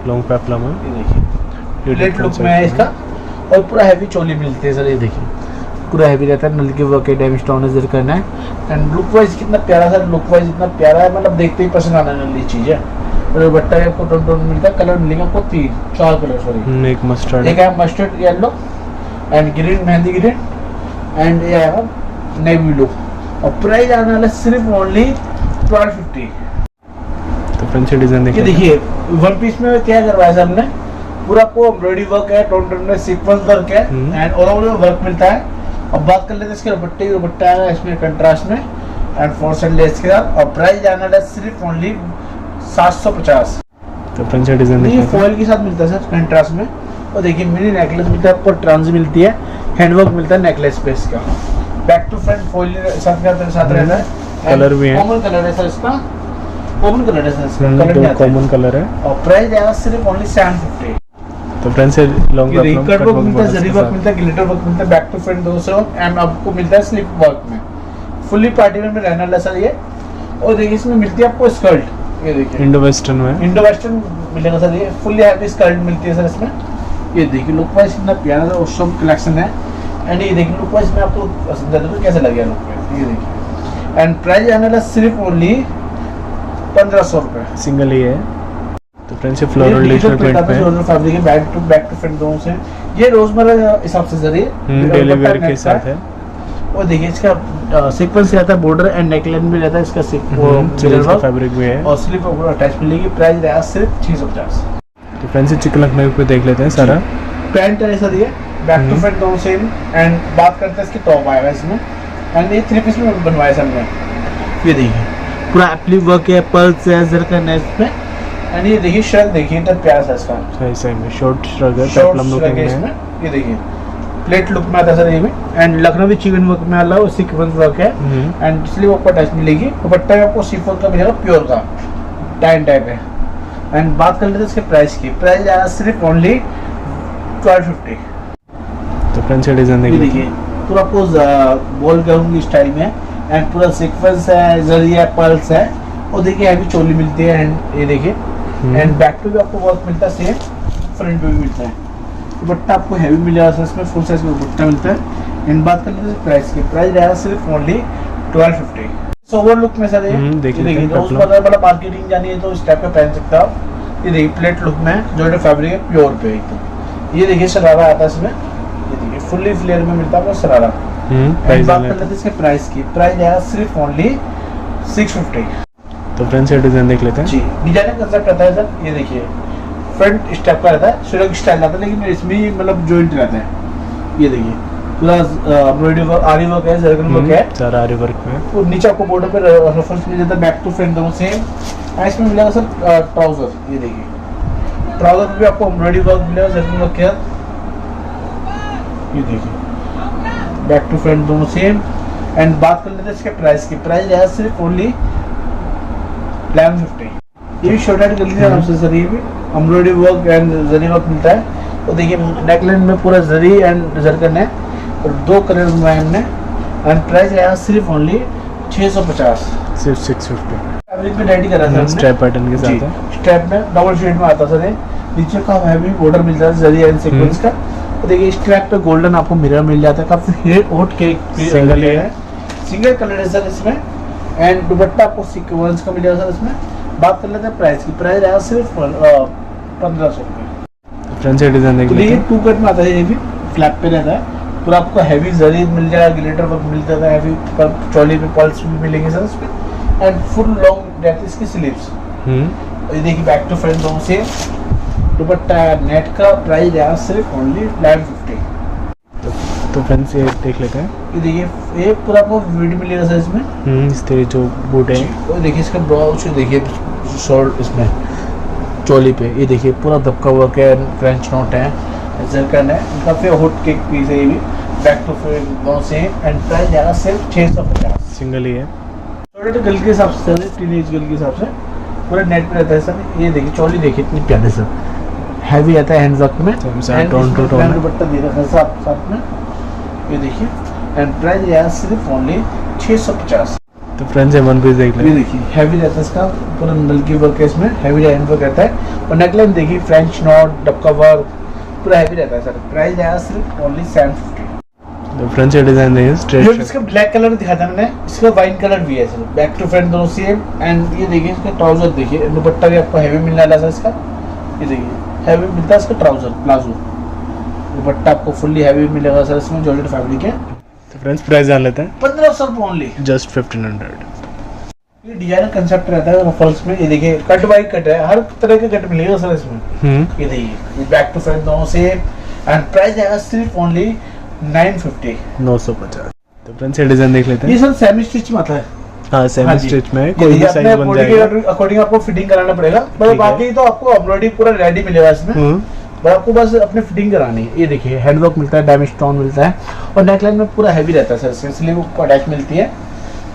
Speaker 2: लॉन्ग पेप्लम है।
Speaker 1: ये देखिए प्लेट लुक में है इसका। और पूरा हैवी चोली मिलती है सर। ये देखिए पूरा हैवी रहता है, नल के वर्क है, डायमंड स्टोन है, करना है। एंड लुक वाइज कितना प्यारा सर, लुक वाइज इतना प्यारा है, मतलब देखते ही पसंद आने वाली चीज है। और बट्टा आपको टोन टोन मिलता है। कलर मिलेगा आपको 4 कलर सॉरी।
Speaker 2: एक मस्टर्ड,
Speaker 1: एक है mustard yellow and green, mehndi green and ये है नेवी ब्लू। और प्राइस आने वाला सिर्फ ओनली 1250।
Speaker 2: तो फ्रंट से डिजाइन
Speaker 1: ये देखिए वन पीस में क्या करवाया सर हमने, पूरा आपको एम्ब्रॉयडरी वर्क है, टोन टोन में सीक्वेंस वर्क है एंड ऑल ओवर वर्क मिलता है। अब बात कर लेते हैं इसके दुपट्टे है इसमें कंट्रास्ट में एंड 4 साइड लेस के साथ। और प्राइस जाने वाला सिर्फ ओनली 750।
Speaker 2: तो फ्रंट से डिजाइन
Speaker 1: ये फॉइल के साथ मिलता है सर कंट्रास्ट में। और देखिए मिनी नेकलेस मिलता है आपको, ट्रांस मिलती है, हैंडवर्क मिलता है नेकलेस पे इसका। बैक टू फ्रंट फॉइल साथ रहता है।
Speaker 2: कलर भी है,
Speaker 1: कॉमन कलर है सर इसका, कॉमन कलर है सर इसका, कलर नहीं आता है।
Speaker 2: कॉमन कलर है।
Speaker 1: और प्राइस है सिर्फ ओनली 750।
Speaker 2: तो फ्रंट से लॉन्ग
Speaker 1: ये कट वर्क मिलता है, जरी वर्क मिलता है, ग्लिटर वर्क मिलता है, बैक टू फ्रंट दोनों से। एंड आपको मिलता है स्लिप वर्क में, फुल्ली पार्टी वेयर में रहने वाला सर ये। और देखिए इसमें मिलती है आपको स्कर्ट। ये देखिए
Speaker 2: इंडो वेस्टर्न में,
Speaker 1: इंडो वेस्टर्न मिलेगा सर। ये फुल्ली हैवी स्कर्ट मिलती है सर इसमें। ये देखिए लुक वाइज कितना प्यारा सा ऑसम कलेक्शन है। एंड ये देखिए लुक वाइज मैं आपको समझा दूं कैसे लगेगा लुक वाइज। ये देखिए एंड प्राइस आने वाला सिर्फ ओनली 1500 रुपए
Speaker 2: सिंगल ही है। तो फ्रेंड्स ये फ्लोरल डिजिटल प्रिंट पे
Speaker 1: फ्लोरल फैब्रिक है, बैक टू फ्रंट दोनों से। ये रोजमर्रा के हिसाब से जरिए
Speaker 2: डेली वेयर के साथ है।
Speaker 1: और देखिए इसका सीक्वेंस रहता है, बॉर्डर एंड नेकलाइन भी रहता है इसका,
Speaker 2: सिल्क फैब्रिक भी है
Speaker 1: और स्लीव ऊपर अटैच मिलेगी। प्राइस रहेगा सिर्फ 650।
Speaker 2: तो फ्रेंड्स ये चिकन लखनऊ पे देख लेते हैं सारा।
Speaker 1: पैंट है सर ये, बैक टू फ्रंट दोनों सेम। एंड बात करते हैं इसकी टॉप आएगा इसमें। एंड ये 3 पीस में बनवाया सर हमने। ये देखिए पूरा एप्ली वर्क है, पर्ल्स है, जरकन है इसमें। एंड ये देखिए शर्ट देखिए इतना प्यारा सा इसका,
Speaker 2: सही में शॉर्ट श्रग है,
Speaker 1: शॉर्ट
Speaker 2: पेप्लम लुक
Speaker 1: श्रग है
Speaker 2: में
Speaker 1: इसमें। ये देखिए प्लेट लुक में आता है सर ये भी, एंड लखनवी चिकन वर्क में अलग सीक्वेंस वर्क है, एंड स्लीव आपको अटैच मिलेगी। दुपट्टा में आपको शिफॉन का मिलेगा प्योर का टाइन टाइप है। एंड बात कर लेते हैं इसके प्राइस की। प्राइस आया सिर्फ ओनली 1250।
Speaker 2: तो फ्रेंड्स ये डिजाइन
Speaker 1: देखिए पूरा आपको बॉल गाउन स्टाइल में, एंड पूरा सीक्वेंस है, जरी है, पर्ल्स है, और देखिए हैवी चोली मिलती है। एंड ये देखिए एंड बैक पे भी आपको वर्क मिलता है सेम, फ्रंट पे भी मिलता है। दुपट्टा आपको हैवी मिलेगा सर, इसमें फुल साइज का दुपट्टा मिलता है। एंड बात कर लेते हैं प्राइस की। प्राइस रहेगा सिर्फ ओनली 1250। सोवर लुक में सर ये देखिए, तो उसका मतलब मार्केटिंग जानी है तो इस टाइप का पहन सकते हो आप। ये देखिए प्लेट लुक में जॉर्जेट फैब्रिक है प्योर पे एकदम। ये देखिए शरारा आता है इसमें, ये देखिए फुल्ली फ्लेयर में मिलता है शरारा। बात कर लेते हैं इसके प्राइस की। प्राइस रहेगा सिर्फ ओनली 650।
Speaker 2: तो फ्रेंड्स ये डिजाइन देख लेते हैं
Speaker 1: जी। डिजाइन का कंसेप्ट रहता है सर, ये देखिए फ्रंट स्टेप का रहता है, सुरग स्टाइल आता है, लेकिन इसमें मतलब जॉइंट रहता है। ये देखिए पूरा एम्ब्रॉयडरी वर्क, आरी वर्क है, जरगन वर्क है,
Speaker 2: सारा आरी वर्क में।
Speaker 1: और नीचे आपको बॉर्डर पे रफल्स मिल जाता है, बैक टू फ्रंट दोनों सेम। इसमें मिलेगा सर ट्राउजर, ये देखिए ट्राउजर पे भी आपको एम्ब्रॉयडरी वर्क मिलेगा, जरगन वर्क है। ये देखिए बैक टू फ्रंट दोनों सेम। एंड बात कर लेते हैं इसके प्राइस की। प्राइस है सिर्फ ओनली 1150। ये भी शॉर्ट हैंड गली नाम से सर, ये भी embroidery work and zari work मिलता है। तो देखिए नेकलाइन में पूरा जरी एंड जरकन है, और 2 कलर में हमने। एंड प्राइस है सिर्फ ओनली 650,
Speaker 2: सिर्फ 650।
Speaker 1: फैब्रिक में रेडी करा था
Speaker 2: स्ट्रैप पैटर्न के साथ है।
Speaker 1: स्ट्रैप में डबल शेड में आता सर, नीचे का हैवी बॉर्डर मिलता है जरी एंड सीक्वेंस का। तो देखिए स्ट्रैप पे गोल्डन आपको मिरर मिल जाता है, काफी हॉट केक
Speaker 2: सिंगल है,
Speaker 1: सिंगल कलर है सर इसमें। एंड दुपट्टा आपको सीक्वेंस का मिलेगा सर इसमें। बात कर लेते हैं प्राइस की। प्राइस है सिर्फ 1500 रुपये।
Speaker 2: फ्रेंड्स ये डिजाइन देख लेते हैं।
Speaker 1: 2 कट में आता है, ये भी फ्लैप पे रहता है पूरा। आपको हैवी जरी मिल जाएगा, ग्लिटर वर्क मिल जाता है, हैवी चोली पे पल्स भी मिलेंगे सर इसमें। एंड फुल लॉन्ग रहती है इसकी स्लीव्स। ये देखिए बैक टू फ्रंट दोनों से। दुपट्टा नेट का प्राइस है सिर्फ ओनली 1150।
Speaker 2: तो फ्रेंड्स ये देख लेते हैं।
Speaker 1: ये देखिए ये पूरा आपको वीडियो मिलेगा सर इसमें।
Speaker 2: इस तरह जो बूट है,
Speaker 1: और देखिए इसका ब्लाउज देखिए शॉर्ट इसमें चोली पे, ये देखिए पूरा दबका वर्क है, फ्रेंच नोट है, जरकन है, काफी हॉट केक पीस है ये भी। बैक टू फ्रंट से। एंड प्राइस जाएगा सिर्फ 650।
Speaker 2: सिंगल ही है।
Speaker 1: छोटे गर्ल के हिसाब से, टीनेज गर्ल के हिसाब से पूरा नेट पे रहता है सर। ये देखिए चोली देखिए इतनी प्यारी सर, हैवी आता है हैंड वर्क में। दुपट्टा दे रखा है साथ में, ये देखिए। एंड प्राइस है सिर्फ ओनली 650।
Speaker 2: तो फ्रेंड्स ये वन पीस देख
Speaker 1: ये
Speaker 2: लें।
Speaker 1: देखिए हैवी रहता है इसका, पूरा नलकी वर्क है इसमें, हैवी हैंड वर्क रहता है। और नेकलाइन देखिए फ्रेंच नॉट, डबका वर्क पूरा हैवी रहता है सर। प्राइस है सिर्फ ओनली 750।
Speaker 2: तो फ्रेंड्स ये डिजाइन देखिए स्ट्रेट।
Speaker 1: इसका ब्लैक कलर दिखाया था मैंने, इसका वाइन कलर भी है सर, बैक टू फ्रंट दोनों सेम। एंड ये देखिए इसका ट्राउजर देखिए, दुपट्टा भी आपको हैवी मिलने वाला है इसका। ये देखिए हैवी मिलता है इसका ट्राउजर प्लाजो, दुपट्टा आपको फुल्ली हैवी मिलेगा सर इसमें, जॉर्जेट फैब्रिक है।
Speaker 2: तो फ्रेंड्स प्राइस जान लेते हैं।
Speaker 1: 1500 ओनली,
Speaker 2: जस्ट 1500।
Speaker 1: ये डिजाइनर कंसेप्ट रहता है रफल्स में। ये देखिए कट बाई कट है, हर तरह के कट मिलेगा सर इसमें। ये देखिए ये बैक टू फ्रंट दोनों से। एंड प्राइस है सिर्फ ओनली 950।
Speaker 2: 950। तो फ्रेंड्स ये डिजाइन देख लेते
Speaker 1: ये
Speaker 2: हैं।
Speaker 1: सर सेमी स्टिच में आता है।
Speaker 2: हाँ सेमी स्टिच में कोई भी साइज बन जाएगा।
Speaker 1: अकॉर्डिंग आपको फिटिंग कराना पड़ेगा, मतलब बाकी तो आपको एम्ब्रॉयडरी पूरा रेडी मिलेगा इसमें, पर आपको बस अपनी फिटिंग करानी है। ये देखिए हैंडवर्क मिलता है, डायमंड स्टोन मिलता है, और नेकलाइन में पूरा हैवी रहता है सर, इसलिए वो अटैच मिलती है।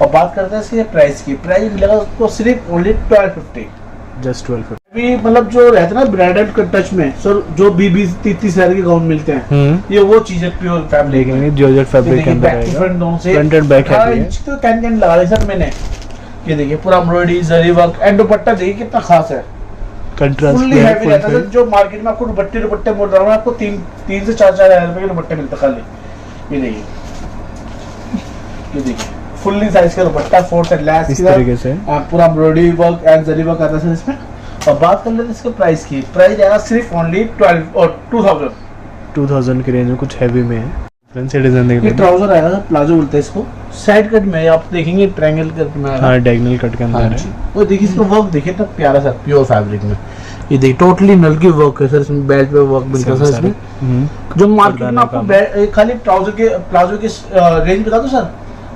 Speaker 1: और बात करते हैं इसके प्राइस की। प्राइस मिलेगा उसको सिर्फ ओनली 1250।
Speaker 2: जस्ट 1250।
Speaker 1: अभी मतलब जो रहता है ना ब्राइडल के टच में सर, जो 20-30 हजार के गाउन मिलते हैं, ये वो चीज है प्योर फैब्रिक में,
Speaker 2: जॉर्जेट फैब्रिक के अंदर
Speaker 1: आएगा। फ्रंट
Speaker 2: एंड बैक है।
Speaker 1: तो कैन लगा दी सर मैंने। ये देखिए पूरा एम्ब्रॉयडरी जरी वर्क, एंड दुपट्टा देखिए कितना खास है,
Speaker 2: कंट्रास्ट
Speaker 1: फुल्ली हैवी रहता है। जो मार्केट में आपको दुपट्टे मोड़ रहा हूँ, आपको 3 से 4 हजार रुपए के दुपट्टे मिलते खाली। ये देखिए, ये देखिए फुल्ली साइज का दुपट्टा, 4 से लैस
Speaker 2: इस तरीके से
Speaker 1: पूरा embroidery work and zari work आता है इसमें। और बात कर लेते हैं इसके प्राइस की। प्राइस आएगा सिर्फ ओनली 12 और 2000
Speaker 2: की रेंज में, कुछ हैवी में है। फ्रेंड्स ये डिजाइन देख
Speaker 1: ये
Speaker 2: लेते हैं।
Speaker 1: ट्राउजर आएगा, प्लाजो बोलते हैं इसको। साइड कट में आप देखेंगे ट्रायंगल कट में आएगा।
Speaker 2: हाँ डायगोनल कट के अंदर है।
Speaker 1: वो देखिए इसका वर्क देखिए ना प्यारा सा प्योर फैब्रिक में। ये देखिए टोटली नलकी वर्क है सर इसमें, बेल्ट पे वर्क मिलता है सर इसमें। जो मार्केट में आपको खाली ट्राउजर के प्लाजो के रेंज बता दो सर,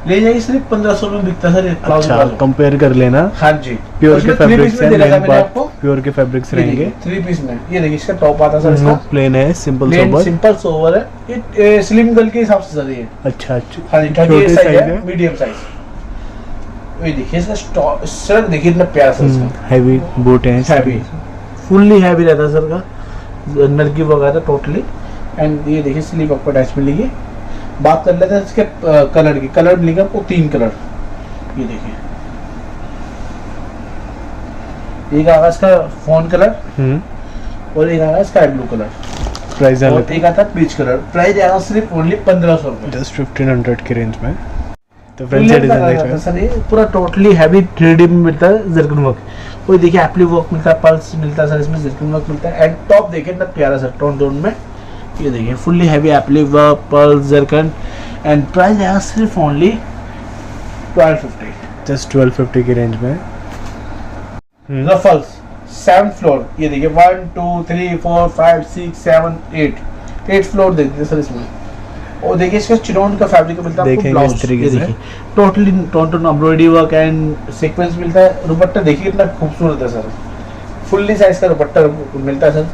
Speaker 1: रेंज है सिर्फ 1500 में बिकता है सर प्लाजो।
Speaker 2: अच्छा कंपेयर कर लेना।
Speaker 1: हाँ जी
Speaker 2: प्योर के फैब्रिक से।
Speaker 1: मैंने आपको
Speaker 2: प्योर के फैब्रिक्स रहेंगे।
Speaker 1: 3 पीस में ये देखिए इसका टॉप आता है सर, इसका
Speaker 2: प्लेन है, simple
Speaker 1: plain
Speaker 2: sober.
Speaker 1: Simple sober है। ये स्लिम गर्ल के हिसाब से सर ये।
Speaker 2: अच्छा अच्छा,
Speaker 1: हाँ जी, 38
Speaker 2: छोटे
Speaker 1: साइज
Speaker 2: size
Speaker 1: है,
Speaker 2: है।
Speaker 1: Medium size. ये देखिए इसका सर देखिए इतना प्यारा सर इसका।
Speaker 2: हैवी बूट है,
Speaker 1: हैवी, फुल्ली हैवी रहता है सर का, अंदर की वो आता है टोटली। एंड ये देखिए स्लीव आपको अटैचमेंट मिलेगी। बात कर लेते हैं इसके कलर की। कलर मिलेगा आपको 3 कलर। ये देखिए एक आगा इसका फोन कलर और एक आगा स्काई ब्लू कलर।
Speaker 2: प्राइस
Speaker 1: और एक आता है पीच कलर। प्राइस आएगा सिर्फ ओनली 1500 रुपए,
Speaker 2: जस्ट 1500 के रेंज में। तो फ्रेंड्स ये डिजाइन देख रहे हैं
Speaker 1: सर, ये पूरा टोटली हैवी 3D में मिलता है, जर्कन वर्क। कोई देखिए एप्ली वर्क मिलता है, पल्स मिलता है सर, इसमें जर्कन वर्क मिलता है। एंड टॉप देखिए इतना प्यारा सर टोन टोन में। ये देखिए fully heavy apply work, pulse, zircon. And price आएगा सिर्फ ओनली 1250,
Speaker 2: जस्ट 1250 की रेंज में।
Speaker 1: Ruffles 7th floor. ये देखिए 1 2 3 4 5 6 7 8 फ्लोर देखिए सर इसमें। और देखिए इसका चिनॉन का फैब्रिक मिलता है आपको। ब्लाउज
Speaker 2: तरीके से
Speaker 1: totally tone embroidery work and sequence मिलता है। दुपट्टा देखिए कितना खूबसूरत है सर, फुल्ली साइज का दुपट्टा मिलता है सर।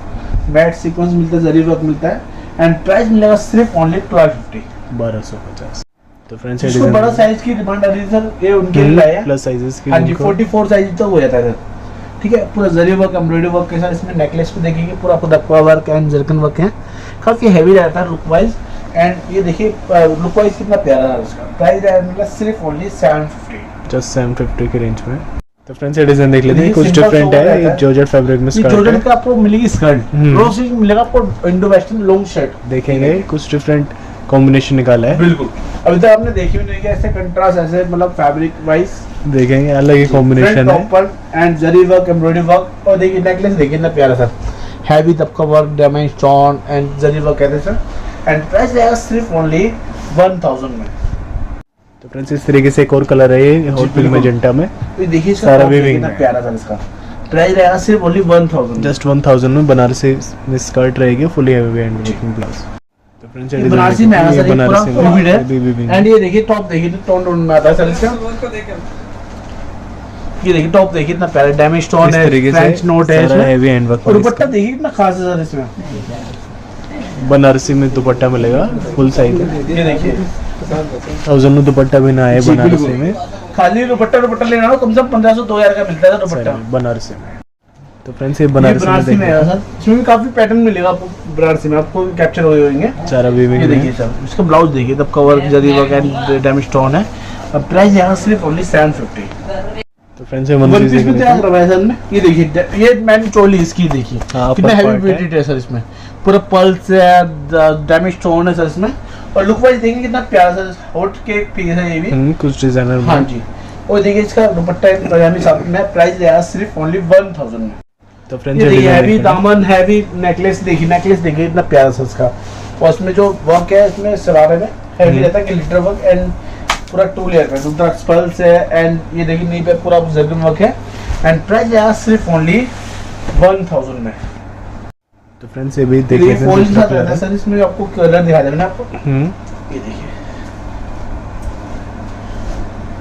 Speaker 1: मैट सीक्वेंस मिलता है, जरी वर्क मिलता है। एंड प्राइस मिलेगा सिर्फ ओनली 1250,
Speaker 2: 1250। तो फ्रेंड्स
Speaker 1: इसको बड़ा साइज की डिमांड आ रही है सर, ये उनके लिए लाया है।
Speaker 2: प्लस साइजेस की।
Speaker 1: हाँ जी, 44 साइज तक हो जाता है सर। ठीक है, पूरा जरी वर्क एम्ब्रॉयडरी वर्क के साथ इसमें नेकलेस पे देखिए पूरा खुद aqua work and zircon work है। काफी हैवी रहता है लुक वाइज। एंड ये देखिए लुक वाइज कितना प्यारा है इसका। प्राइस है सिर्फ ओनली 750,
Speaker 2: जस्ट 750 के रेंज में। तो फ्रेंड्स ये डिजाइन देख लेते हैं, कुछ
Speaker 1: सिंपल
Speaker 2: डिफरेंट
Speaker 1: सोबर
Speaker 2: है।
Speaker 1: रहता
Speaker 2: ये जॉर्जेट फैब्रिक में स्कर्ट
Speaker 1: जॉर्जेट
Speaker 2: है।
Speaker 1: का आपको मिलेगी स्कर्ट, रो स्टिच मिलेगा आपको इंडो वेस्टर्न लॉन्ग शर्ट
Speaker 2: देखेंगे कुछ डिफरेंट कॉम्बिनेशन निकाला है।
Speaker 1: बिल्कुल, अभी तक आपने देखी भी नहीं कि ऐसे कंट्रास्ट ऐसे मतलब फैब्रिक वाइज
Speaker 2: देखेंगे अलग ही कॉम्बिनेशन है।
Speaker 1: ऊपर and zari work embroidery work. और देखिए नेकलेस देखिए कितना प्यारा सर, हैवी तबका work, diamond stone and zari work कहते हैं सर। एंड प्राइस रहेगा सिर्फ ओनली 1000 में।
Speaker 2: तो फ्रेंड्स इस तरीके से एक और कलर है ये हॉट पिंक मैजेंटा में।
Speaker 1: तो देखिए इसका
Speaker 2: सारा
Speaker 1: top
Speaker 2: weaving
Speaker 1: कितना
Speaker 2: है।
Speaker 1: प्यारा सर इसका। प्राइस रहेगा सिर्फ ओनली 1000,
Speaker 2: जस्ट 1000 में बनारसी में स्कर्ट रहेगी, fully heavy and working blouse. तो फ्रेंड्स ये
Speaker 1: बनारसी में आया सर, ये पूरा weaved है।
Speaker 2: weaving
Speaker 1: एंड ये देखिए टॉप देखिए टोन टोन में आता है सर इसका। ये देखिए टॉप देखिए इतना प्यारा, डायमंड स्टोन
Speaker 2: इस
Speaker 1: है,
Speaker 2: तरीके
Speaker 1: फ्रेंच
Speaker 2: से
Speaker 1: नोट है
Speaker 2: सारा
Speaker 1: इसमें।
Speaker 2: Heavy hand work.
Speaker 1: और दुपट्टा देखिए कितना खास है सर इसमें।
Speaker 2: बनारसी में दुपट्टा मिलेगा फुल साइज।
Speaker 1: ये देखिए
Speaker 2: 1000 में दुपट्टा भी ना है
Speaker 1: जी,
Speaker 2: बनारसी
Speaker 1: बिल्कुल।
Speaker 2: में।
Speaker 1: खाली दुपट्टा लेना हो कम से कम 1500 2000 का मिलता है सर दुपट्टा।
Speaker 2: बनारसी में। तो फ्रेंड्स ये
Speaker 1: ये
Speaker 2: बनारसी में
Speaker 1: बनारसी में
Speaker 2: देखिए
Speaker 1: है सर, इसमें भी काफी पैटर्न मिलेगा आपको। बनारसी में आपको कैप्चर हुए होंगे।
Speaker 2: सारा वीविंग
Speaker 1: ये
Speaker 2: में।
Speaker 1: देखिए सर इसका ब्लाउज देखिए तब cover zari work and diamond stone है। अब प्राइस यहाँ सिर्फ ओनली 750।
Speaker 2: तो फ्रेंड्स ये
Speaker 1: वन
Speaker 2: वन
Speaker 1: पीस में तैयार करवाया सर ने। ये देखिए ये मैंने चोली इसकी देखिए
Speaker 2: हाँ,
Speaker 1: कितना
Speaker 2: upper
Speaker 1: हैवी
Speaker 2: part है।
Speaker 1: वेटेड है सर इसमें। पूरा पल्स है, डायमंड स्टोन है सर इसमें। और लुक वाइज देखिए कितना प्यारा सर हॉट केक पीस है ये भी।
Speaker 2: कुछ डिजाइनर
Speaker 1: हाँ जी। और देखिए इसका दुपट्टा पजामी साथ में। प्राइस रहेगा सिर्फ ओनली 1000 में।
Speaker 2: तो फ्रेंड्स
Speaker 1: ये
Speaker 2: ये
Speaker 1: देखिए हैवी
Speaker 2: डिजाइन
Speaker 1: दामन, हैवी नेकलेस देखिए, नेकलेस देखिए इतना प्यारा सा इसका। और इसमें जो वर्क है इसमें सरारे में हैवी रहता है कि glitter वर्क एंड पूरा 2 लेयर पे रुद्राक्ष पल्स है। एंड ये देखिए नी पे पूरा जर्कन वर्क है। एंड प्राइस है सिर्फ ओनली 1000 में।
Speaker 2: तो फ्रेंड्स ये भी
Speaker 1: ये
Speaker 2: देखिए
Speaker 1: फॉल के साथ रहता है सर, इसमें आपको कलर दिखा देना आपको। ये देखिए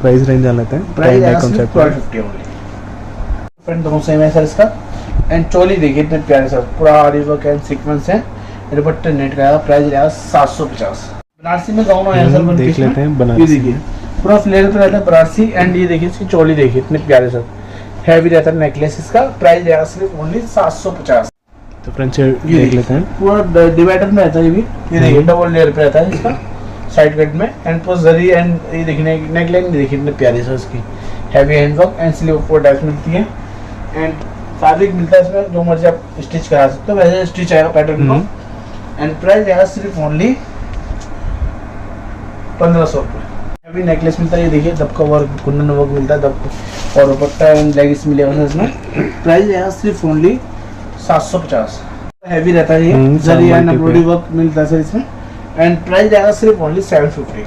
Speaker 2: प्राइस रेंज जान लेते हैं।
Speaker 1: प्राइस है
Speaker 2: कॉन्सेप्ट
Speaker 1: सिर्फ 1250 ओनली। फ्रंट दोनों सेम है सर इसका। एंड चोली देखिए इतने प्यारे सर, पूरा आरी वर्क एंड सीक्वेंस है। दुपट्टा नेट का प्राइस रहेगा 750। बनारसी में गाउन आया सर,
Speaker 2: देख लेते हैं
Speaker 1: ये
Speaker 2: बनारसी।
Speaker 1: देखिए पूरा फ्लेयर पे रहता है बनारसी। एंड ये देखिए इसकी चोली देखिए इतने प्यारे सर, हैवी रहता है नेकलेस इसका। प्राइस रहेगा सिर्फ ओनली 750।
Speaker 2: तो फ्रेंड्स ये देख लेते हैं।
Speaker 1: पूरा डिवाइडर में रहता है ये भी। ये देखिए डबल लेयर पे रहता है इसका साइड कट में। एंड पूरा जरी एंड ये देखिए नेकलाइन देखिए इतने प्यारे सर इसकी, heavy hand work and sleeve ऊपर अटैच मिलती है। एंड फैब्रिक मिलता है इसमें, जो मर्जी आप स्टिच करा सकते हो वैसे स्टिच आएगा पैटर्न को। एंड प्राइस आएगा सिर्फ ओनली 1500 रुपये। हैवी नेकलेस मिलता है, ये देखिए दबका वर्क, कुंदन वर्क मिलता है दबका। और दुपट्टा एंड लेगिंग्स मिलेगा सर इसमें। प्राइस आएगा सिर्फ ओनली 750। हैवी रहता है ये, जरी एंड एम्ब्रॉयडरी वर्क मिलता है सर इसमें। एंड प्राइस आएगा सिर्फ ओनली 750।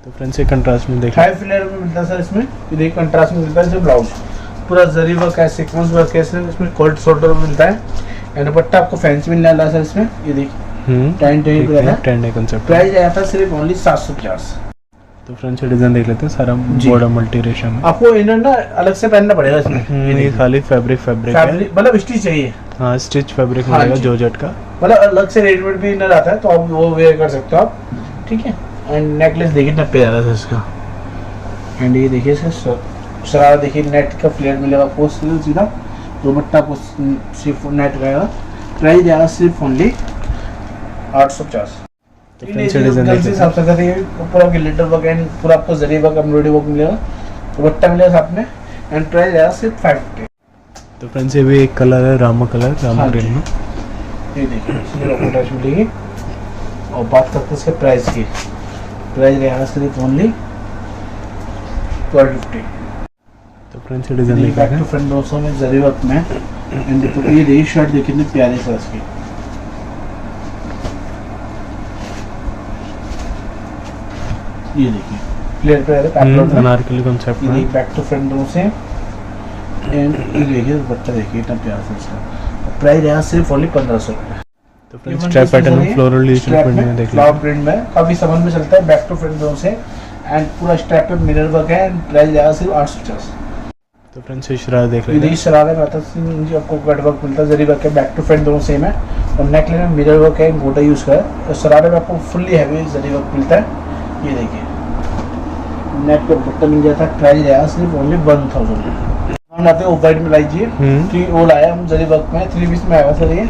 Speaker 2: तो फ्रेंड्स ये कंट्रास्ट में देखिए।
Speaker 1: हाई फ्लेयर में मिलता है सर इसमें। ये देखिए कंट्रास्ट में मिलता है जो ब्लाउज पूरा जरी वर्क है, सीक्वेंस वर्क है इसमें कोल्ड शोल्डर मिलता है। एंड दुपट्टा आपको फैंसी मिलने वाला है सर इसमें। ये देखिए 10 रहता है।
Speaker 2: ट्रेंड है कंसेप्ट।
Speaker 1: प्राइस आया था सिर्फ ओनली 750।
Speaker 2: तो तो फ्रेंड्स डिजाइन देख लेते हैं, सारा बॉर्डर मल्टी रेशम है।
Speaker 1: आपको इनर ना अलग से पहनना पड़ेगा इसमें,
Speaker 2: ये खाली फैब्रिक है,
Speaker 1: मतलब स्टिच चाहिए।
Speaker 2: हाँ स्टिच फैब्रिक
Speaker 1: हाँ
Speaker 2: मिलेगा
Speaker 1: जी।
Speaker 2: जॉर्जेट का,
Speaker 1: मतलब अलग से रेडीमेड भी इनर आता है तो आप वो वेयर कर सकते हो आप, ठीक है। एंड नेकलेस देखिए कितना प्यारा था इसका। एंड ये देखिए इसका शरारा देखिए, नेट का फ्लेयर मिलेगा आपको सीधा, दुपट्टा आपको सिर्फ नेट रहेगा। प्राइस जाएगा सिर्फ ओनली 850।
Speaker 2: तो फ्रेंड्स डिजाइन देख लेते हैं।
Speaker 1: पूरा ग्लिटर वर्क एंड पूरा आपको जरी वर्क एम्ब्रॉयडरी वर्क मिलेगा, दुपट्टा मिलेगा साथ में। एंड प्राइस जाएगा सिर्फ 550।
Speaker 2: तो फ्रेंड्स ये भी एक कलर है, रामा कलर, रामा
Speaker 1: हाँ
Speaker 2: ग्रीन
Speaker 1: जी।
Speaker 2: में।
Speaker 1: ये देखिए इसमें आपको टच मिलेगी। और बात करते हैं इसके प्राइस की, प्राइस रहेगा सिर्फ ओनली 1250।
Speaker 2: तो फ्रेंड्स डिजाइन देख
Speaker 1: बैक
Speaker 2: लेते
Speaker 1: टू
Speaker 2: हैं।
Speaker 1: फ्रंट दोस्तों में जरी वर्क में। एंड देखो ये देखिए शर्ट देखिए कितनी प्यारी है इसकी। ये देखिए प्लेट पे है,
Speaker 2: अनारकली कॉन्सेप्ट
Speaker 1: ये
Speaker 2: में।
Speaker 1: देखिए बैक टू फ्रंट दोनों से। एंड ये देखिए दुपट्टा देखिए कितना प्यारा सा इसका। प्राइस रहेगा सिर्फ ओनली 1500 रुपये।
Speaker 2: तो फ्रेंड्स स्ट्रैप पैटर्न में फ्लोरल डिजिटल प्रिंट में देख लेते
Speaker 1: फ्लावर
Speaker 2: हैं।
Speaker 1: प्रिंट में काफी समझ में चलता है, बैक टू फ्रंट दोनों से। एंड पूरा स्ट्रैप पे मिरर वर्क है। एंड प्राइस रहेगा सिर्फ 850।
Speaker 2: तो फ्रेंड्स ये शरारा देख
Speaker 1: ये
Speaker 2: लेते
Speaker 1: देखिए
Speaker 2: हैं।
Speaker 1: शरारे में आता है जी, आपको कट वर्क मिलता है, जरी वर्क है, बैक टू फ्रंट दोनों सेम है। और नेकलाइन में मिरर वर्क है, गोटा यूज का है। और शरारे में आपको फुल्ली हैवी जरी वर्क मिलता है। ये देखिए नेट पे दुपट्टा मिल जाता है। प्राइस रहेगा सिर्फ ओनली 1000। हम लाते हैं वाइट में लाइजिए, तो वो लाया हम जरी वर्क में, 3 पीस में आएगा सर। ये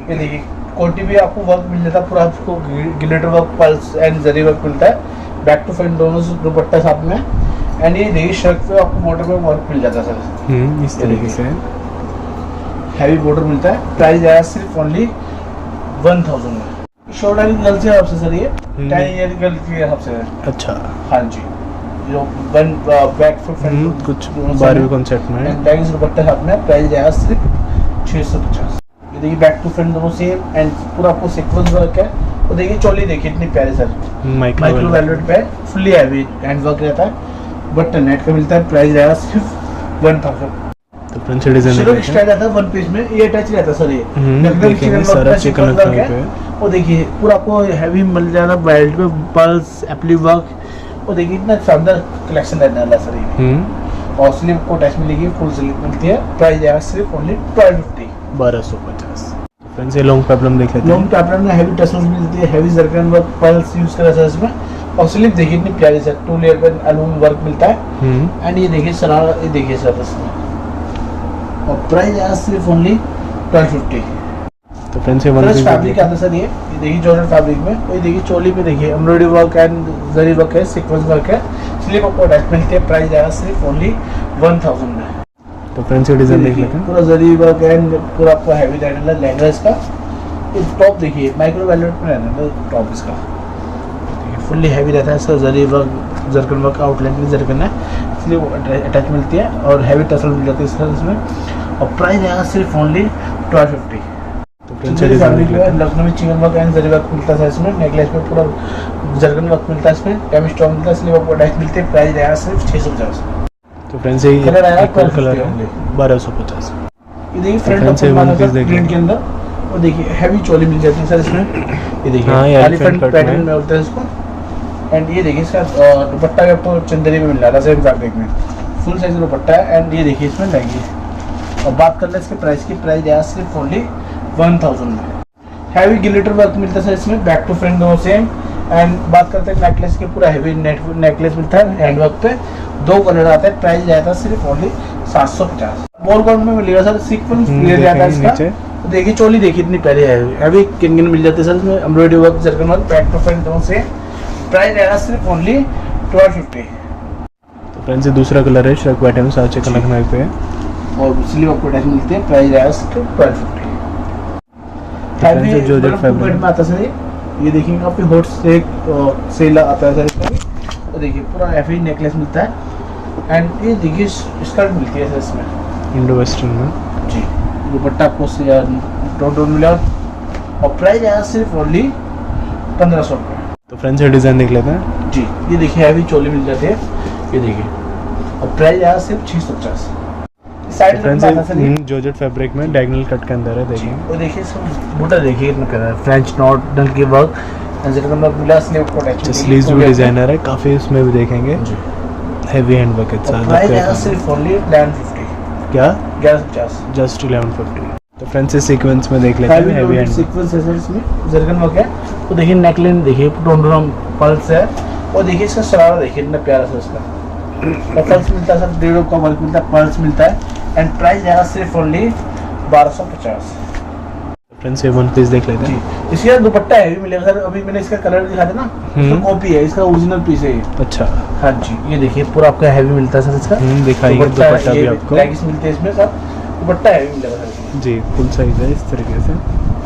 Speaker 1: देखिए कोटी भी आपको वर्क मिल जाता है, पूरा आपको glitter work, pulse and zari work मिलता है। बैक टू फ्रंट दोनों से दुपट्टा साथ में। एंड ये देखिए शर्ट पे आपको बॉर्डर में वर्क मिल जाता है सर,
Speaker 2: इस तरीके से
Speaker 1: हैवी बॉर्डर मिलता है। प्राइस आया सिर्फ ओनली 1000 में। शॉर्ट एंड गर्ल के हिसाब से सर, ये 10 ईयर गर्ल के हिसाब से है।
Speaker 2: अच्छा।
Speaker 1: हाँ जी, जो वन बैक टू फ्रंट
Speaker 2: कुछ बारहवीं कॉन्सेप्ट में है।
Speaker 1: एंड टैग दुपट्टा साथ में। प्राइस आया सिर्फ 650। ये देखिए बैक टू फ्रंट दोनों सेम। एंड पूरा आपको सीक्वेंस वर्क है। तो देखिए चोली देखिए इतनी प्यारी सर, माइक्रो वेलवेट पे फुल्ली हैवी हैंड वर्क रहता है, बट नेट का मिलता है। प्राइस रहेगा सिर्फ 1000।
Speaker 2: तो फ्रेंड्स डिजाइन
Speaker 1: शिरो स्टाइल आता है वन पीस में, ये टच रहता है सर। ये
Speaker 2: देखेंगे सारा चिकन वर्क है।
Speaker 1: वो देखिए पूरा आपको हैवी मिल जाएगा, बेल्ट पे पल्स एप्ली वर्क। वो देखिए इतना शानदार कलेक्शन रहने वाला है सर ये। और स्लीव को टच मिलेगी, फुल स्लीव मिलती है। प्राइस रहेगा सिर्फ ओनली 1250।
Speaker 2: 1250। फ्रेंड्स ये लॉन्ग पेप्लम देख लेते हैं।
Speaker 1: लॉन्ग पेप्लम में हैवी टसल्स मिलती है, heavy zircon work, pulse use करा है इसमें। और स्लीव देखिए इतनी प्यारी सर, 2 लेयर पे एल्बम वर्क मिलता है। एंड ये देखिए शरारा, ये देखिए सर इसमें। और प्राइस आया सिर्फ ओनली 1250।
Speaker 2: तो फ्रेंड्स ये वन
Speaker 1: फ्रेश
Speaker 2: पीस
Speaker 1: फैब्रिक आता है सर। ये देखिए जॉर्जेट फैब्रिक में। ये देखिए चोली पे देखिए embroidery work and zari work है, सीक्वेंस वर्क है। स्लीव आपको अटैच मिलती है। प्राइस आया सिर्फ ओनली 1000 में।
Speaker 2: तो फ्रेंड्स ये डिजाइन देख लेते हैं।
Speaker 1: पूरा जरी वर्क एंड पूरा आपको हैवी रहने वाला लहंगा इसका। ये टॉप देखिए माइक्रो वेलवेट में रहने वाला टॉप इसका, देखिए फुल्ली हैवी रहता है सर। जरी वर्क, जरकन वर्क, आउटलाइन की जरकन है, इसलिए वो अटैच मिलती है। और हैवी टसल मिल जाती है सर इसमें। और प्राइस आएगा सिर्फ ओनली 1250।
Speaker 2: तो फ्रेंड्स ये डिजाइन देख लेते हैं।
Speaker 1: लखनऊ में chicken work and zari work मिलता है इसमें। नेकलेस में पूरा जरकन वर्क मिलता है इसमें, कैमी स्टोन मिलता है, इसलिए आपको अटैच मिलती है। प्राइस आएगा सिर्फ 650।
Speaker 2: तो फ्रेंड्स ये
Speaker 1: कलर आया
Speaker 2: इक्वल कलर
Speaker 1: 1250
Speaker 2: है, 1250।
Speaker 1: ये देखिए
Speaker 2: फ्रेंड्स
Speaker 1: फ्रंट
Speaker 2: ये
Speaker 1: ओपन
Speaker 2: one piece देख
Speaker 1: प्रिंट
Speaker 2: लो।
Speaker 1: के अंदर। और देखिए हैवी चोली मिल जाती है सर इसमें। ये देखिए
Speaker 2: हाँ, ये
Speaker 1: एलिफेंट
Speaker 2: elephant cut
Speaker 1: पैटर्न
Speaker 2: में।
Speaker 1: में होता है इसको। एंड ये देखिए इसका दुपट्टा भी आपको चंदेरी में मिल रहा है, सेम फैब्रिक में फुल साइज दुपट्टा है। एंड ये देखिए इसमें लगी। और बात कर ले इसके प्राइस की, प्राइस आया सिर्फ ओनली 1000 में। हैवी ग्लिटर वर्क मिलता है सर इसमें, बैक टू फ्रंट दोनों सेम। एंड बात करते हैं नेकलेस के, पूरा हैवी नेकलेस मिलता है हैंड वर्क पे। 2 कलर आता है। प्राइस जाता है सिर्फ ओनली 750। बॉल गोल्ड में मिलेगा सर, सीक्वेंस ले जाता है इसका। तो देखिए चोली देखिए इतनी प्यारी है, हैवी किन मिल जाती है सर इसमें। Embroidery work, zircon work, back to front दोनों से। प्राइस आएगा सिर्फ ओनली 1250।
Speaker 2: तो फ्रेंड्स ये दूसरा कलर है, श्रक पैटर्न सारा चिकन लखनऊ पे है।
Speaker 1: और स्लीव आपको अटैच मिलती है। प्राइस आएगा सिर्फ 1250।
Speaker 2: फ्रेंड्स ये जॉर्जेट फैब्रिक
Speaker 1: में आता है सर ये देखिए काफी हॉट से सेल आता है सर इसका भी। तो देखिए पूरा हैवी नेकलेस मिलता है। एंड ये देखिए स्कर्ट मिलती है सर इसमें,
Speaker 2: इंडो वेस्टर्न में।
Speaker 1: जी दुपट्टा आपको टोटल मिलेगा। और प्राइस आया सिर्फ ओनली 1500 रुपये।
Speaker 2: तो फ्रेंड्स ये डिजाइन देख लेते हैं।
Speaker 1: जी ये देखिए हैवी चोली मिल जाती है। ये देखिए और प्राइस आया सिर्फ 650। साइड
Speaker 2: फ्रेंड्स
Speaker 1: में
Speaker 2: जॉर्जेट फैब्रिक में डायगोनल कट के अंदर है, देखिए।
Speaker 1: वो देखिए सब बूटा देखिए कितना प्यारा है, फ्रेंच नॉट डंकी वर्क जरकन वर्क मिला, स्लीव को अटैचमेंट,
Speaker 2: स्लीव्स भी डिजाइनर है काफी, उसमें भी देखेंगे हेवी हैंड वर्क के साथ।
Speaker 1: प्राइस है सिर्फ ओनली 1150।
Speaker 2: क्या
Speaker 1: 1150
Speaker 2: जस्ट 1150। तो फ्रेंड्स इस सीक्वेंस में देख लेते हैं हेवी हैंड
Speaker 1: सीक्वेंस है सर, इसमें जरकन वर्क है। तो देखिए नेकलाइन देखिए, टोंडोरम पल्स है, और देखिए इसका शरारा देखिए इतना प्यारा सा इसका, और पल्स मिलता है सर, 1.5 का वर्क मिलता है, पल्स मिलता है। एंड प्राइस है सिर्फ ओनली 1250।
Speaker 2: फ्रेंड्स ये वन पीस देख लेते हैं।
Speaker 1: इसका दुपट्टा है भी मिलेगा सर, अभी मैंने इसका कलर दिखा था ना, इसका कॉपी है, इसका ओरिजिनल पीस है ये।
Speaker 2: अच्छा
Speaker 1: हाँ जी, ये देखिए पूरा आपका हैवी मिलता है सर इसका।
Speaker 2: दिखाइए दुपट्टा भी आपको,
Speaker 1: लेगिंग्स मिलते हैं इसमें सर, दुपट्टा हैवी मिलेगा सर इसमें
Speaker 2: जी फुल साइज है इस तरीके से।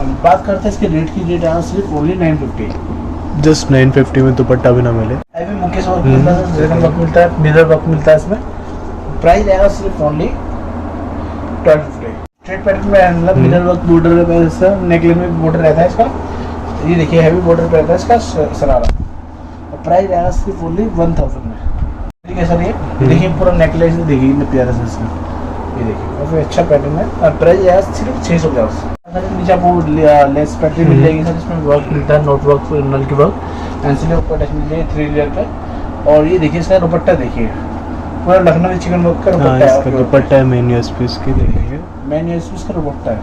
Speaker 1: हम बात करते हैं इसके रेट की, रेट है सिर्फ ओनली 950।
Speaker 2: जस्ट 950 में दुपट्टा भी ना मिले।
Speaker 1: हैवी मुकेश वर्क मिलता है, जरकन वर्क मिलता है, मिरर वर्क मिलता है इसमें। प्राइस आएगा सिर्फ ओनली 1250। स्ट्रेट पैटर्न में मतलब मिरर वर्क बॉर्डर है, नेकलाइन में बॉर्डर रहता है इसका। ये देखिए हैवी बॉर्डर पे रहता है इसका शरारा, और प्राइस आएगा सिर्फ ओनली 1000 में। ठीक है सर, ये देखिए पूरा नेकलाइन देखिए इतना प्यारा सा इसमें, ये देखिए काफी अच्छा पैटर्न है, और प्राइस आएगा सिर्फ 650। नीचे आपको लेस पैटर्न मिल जाएगी सर, इसमें वर्क मिलता है, नोट वर्क, नल की वर्क, एंसिल ऊपर अटैचमेंट है 3 लेयर पे। और ये देखिए इसका दुपट्टा देखिए, पूरा लखनवी चिकन वर्क का दुपट्टा है,
Speaker 2: इसका दुपट्टा है मेन यूएसपी इसकी देखेंगे,
Speaker 1: मेन यूएसपी इसका दुपट्टा है।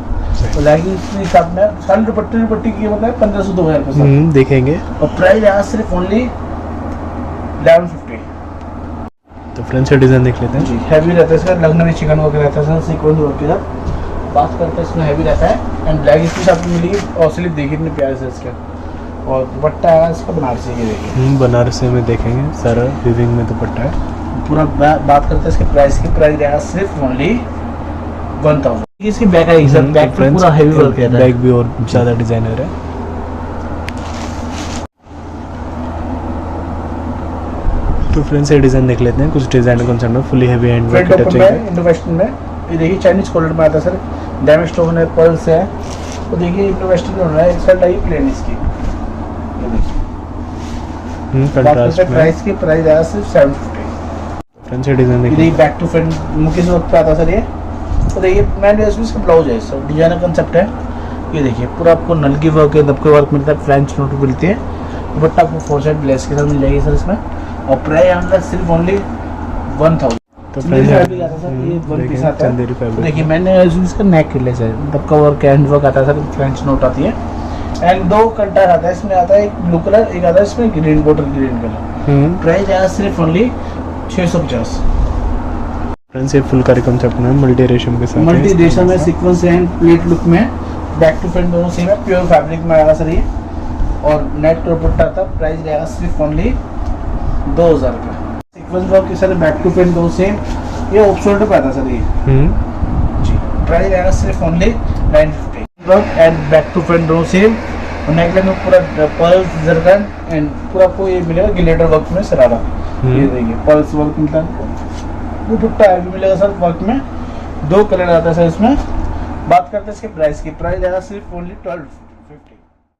Speaker 1: तो लेगिंग्स के हिसाब में सारे दुपट्टे की कीमत है 1500 से 2000 रुपये
Speaker 2: देखेंगे।
Speaker 1: और प्राइस है सिर्फ ओनली 1150।
Speaker 2: तो फ्रेंड्स ये डिजाइन देख लेते हैं
Speaker 1: जी, हैवी रहता है इसका, लखनवी चिकन वर्क रहता है सर, सीक्वेंस वर्क के साथ। बात करते हैं इसमें हैवी रहता है, एंड लेगिंग्स के साथ मिलेगी, और स्लीव देखिए इतने प्यारे से इसके, और दुपट्टा है इसका बनारसी, ये देखिए
Speaker 2: बनारसी में देखेंगे, सारा विविंग में दुपट्टा है
Speaker 1: पूरा। बात करते हैं इसके प्राइस की, प्राइस रहेगा सिर्फ ओनली 1000। इसकी बैक है सर, बैक पे पूरा हैवी वर्क है,
Speaker 2: बैक भी और ज़्यादा डिजाइनर है। तो फ्रेंड्स ये डिजाइन देख लेते हैं, कुछ डिजाइन कॉन्सेप्ट में fully heavy hand work
Speaker 1: front open में, इंडो वेस्टर्न में, ये देखिए चाइनीज कॉलर में आता है सर, डैमेज स्टोन है, पल्स है, तो देखिए इंडो वेस्टर्न में हो रहा है, एक साइड आई प्लेन इसकी, ये देखिए।
Speaker 2: कंट्रास्ट में
Speaker 1: प्राइस की प्राइस आया सिर्फ 750।
Speaker 2: फ्रेंड्स ये डिजाइन
Speaker 1: ये
Speaker 2: देखिए,
Speaker 1: बैक टू फ्रंट मुकेश वर्क पे आता है सर ये। तो देखिए मैंने इसका ब्लाउज है सर, डिजाइनर कंसेप्ट है, ये देखिए पूरा आपको नल की वर्क है, दबके वर्क मिलता है, फ्रेंच नोट मिलती है, दुपट्टा आपको 4 साइड ब्लेस के साथ मिल जाएगी सर इसमें, और प्राइस अंदर सिर्फ ओनली 1000।
Speaker 2: तो
Speaker 1: फ्रेंड्स ये वन पीस आता
Speaker 2: चंदेरी
Speaker 1: है। तो
Speaker 2: फैब्रिक
Speaker 1: देखिए मैंने इसका नेक लेस है, दबका वर्क, हैंड वर्क आता है सर, फ्रेंच नोट आती है, एंड 2 कंटार आता है इसमें, आता है एक ब्लू कलर, एक आता है इसमें green border, green colour. Price आया सिर्फ ओनली 650।
Speaker 2: फ्रेंड्स ये फुल कारी कंसेप्ट में मल्टी रेशम के साथ,
Speaker 1: मल्टी रेशम में सीक्वेंस एंड प्लेट लुक में, बैक टू फ्रंट दोनों सेम है, प्योर फैब्रिक में आएगा सर ये, और नेट दुपट्टा था। प्राइस रहेगा सिर्फ ओनली 2000 का। सीक्वेंस वर्क के सर बैक टू फ्रंट दोनों सेम, ये ऑफ शोल्डर पे आता है सर ये जी। प्राइस रहेगा सिर्फ only 950। Work and back to front दोनों सेम, और नेकलाइन में पूरा पर्ल्स, जरकन एंड पूरा आपको ये मिलेगा ग्लिटर वर्क में शरारा, ये देखिए पर्ल्स वर्क मिलता है, दुपट्टा भी मिलेगा सर वर्क में, 2 कलर आता है सर इसमें। बात करते हैं इसके प्राइस की, प्राइस आएगा सिर्फ ओनली 12।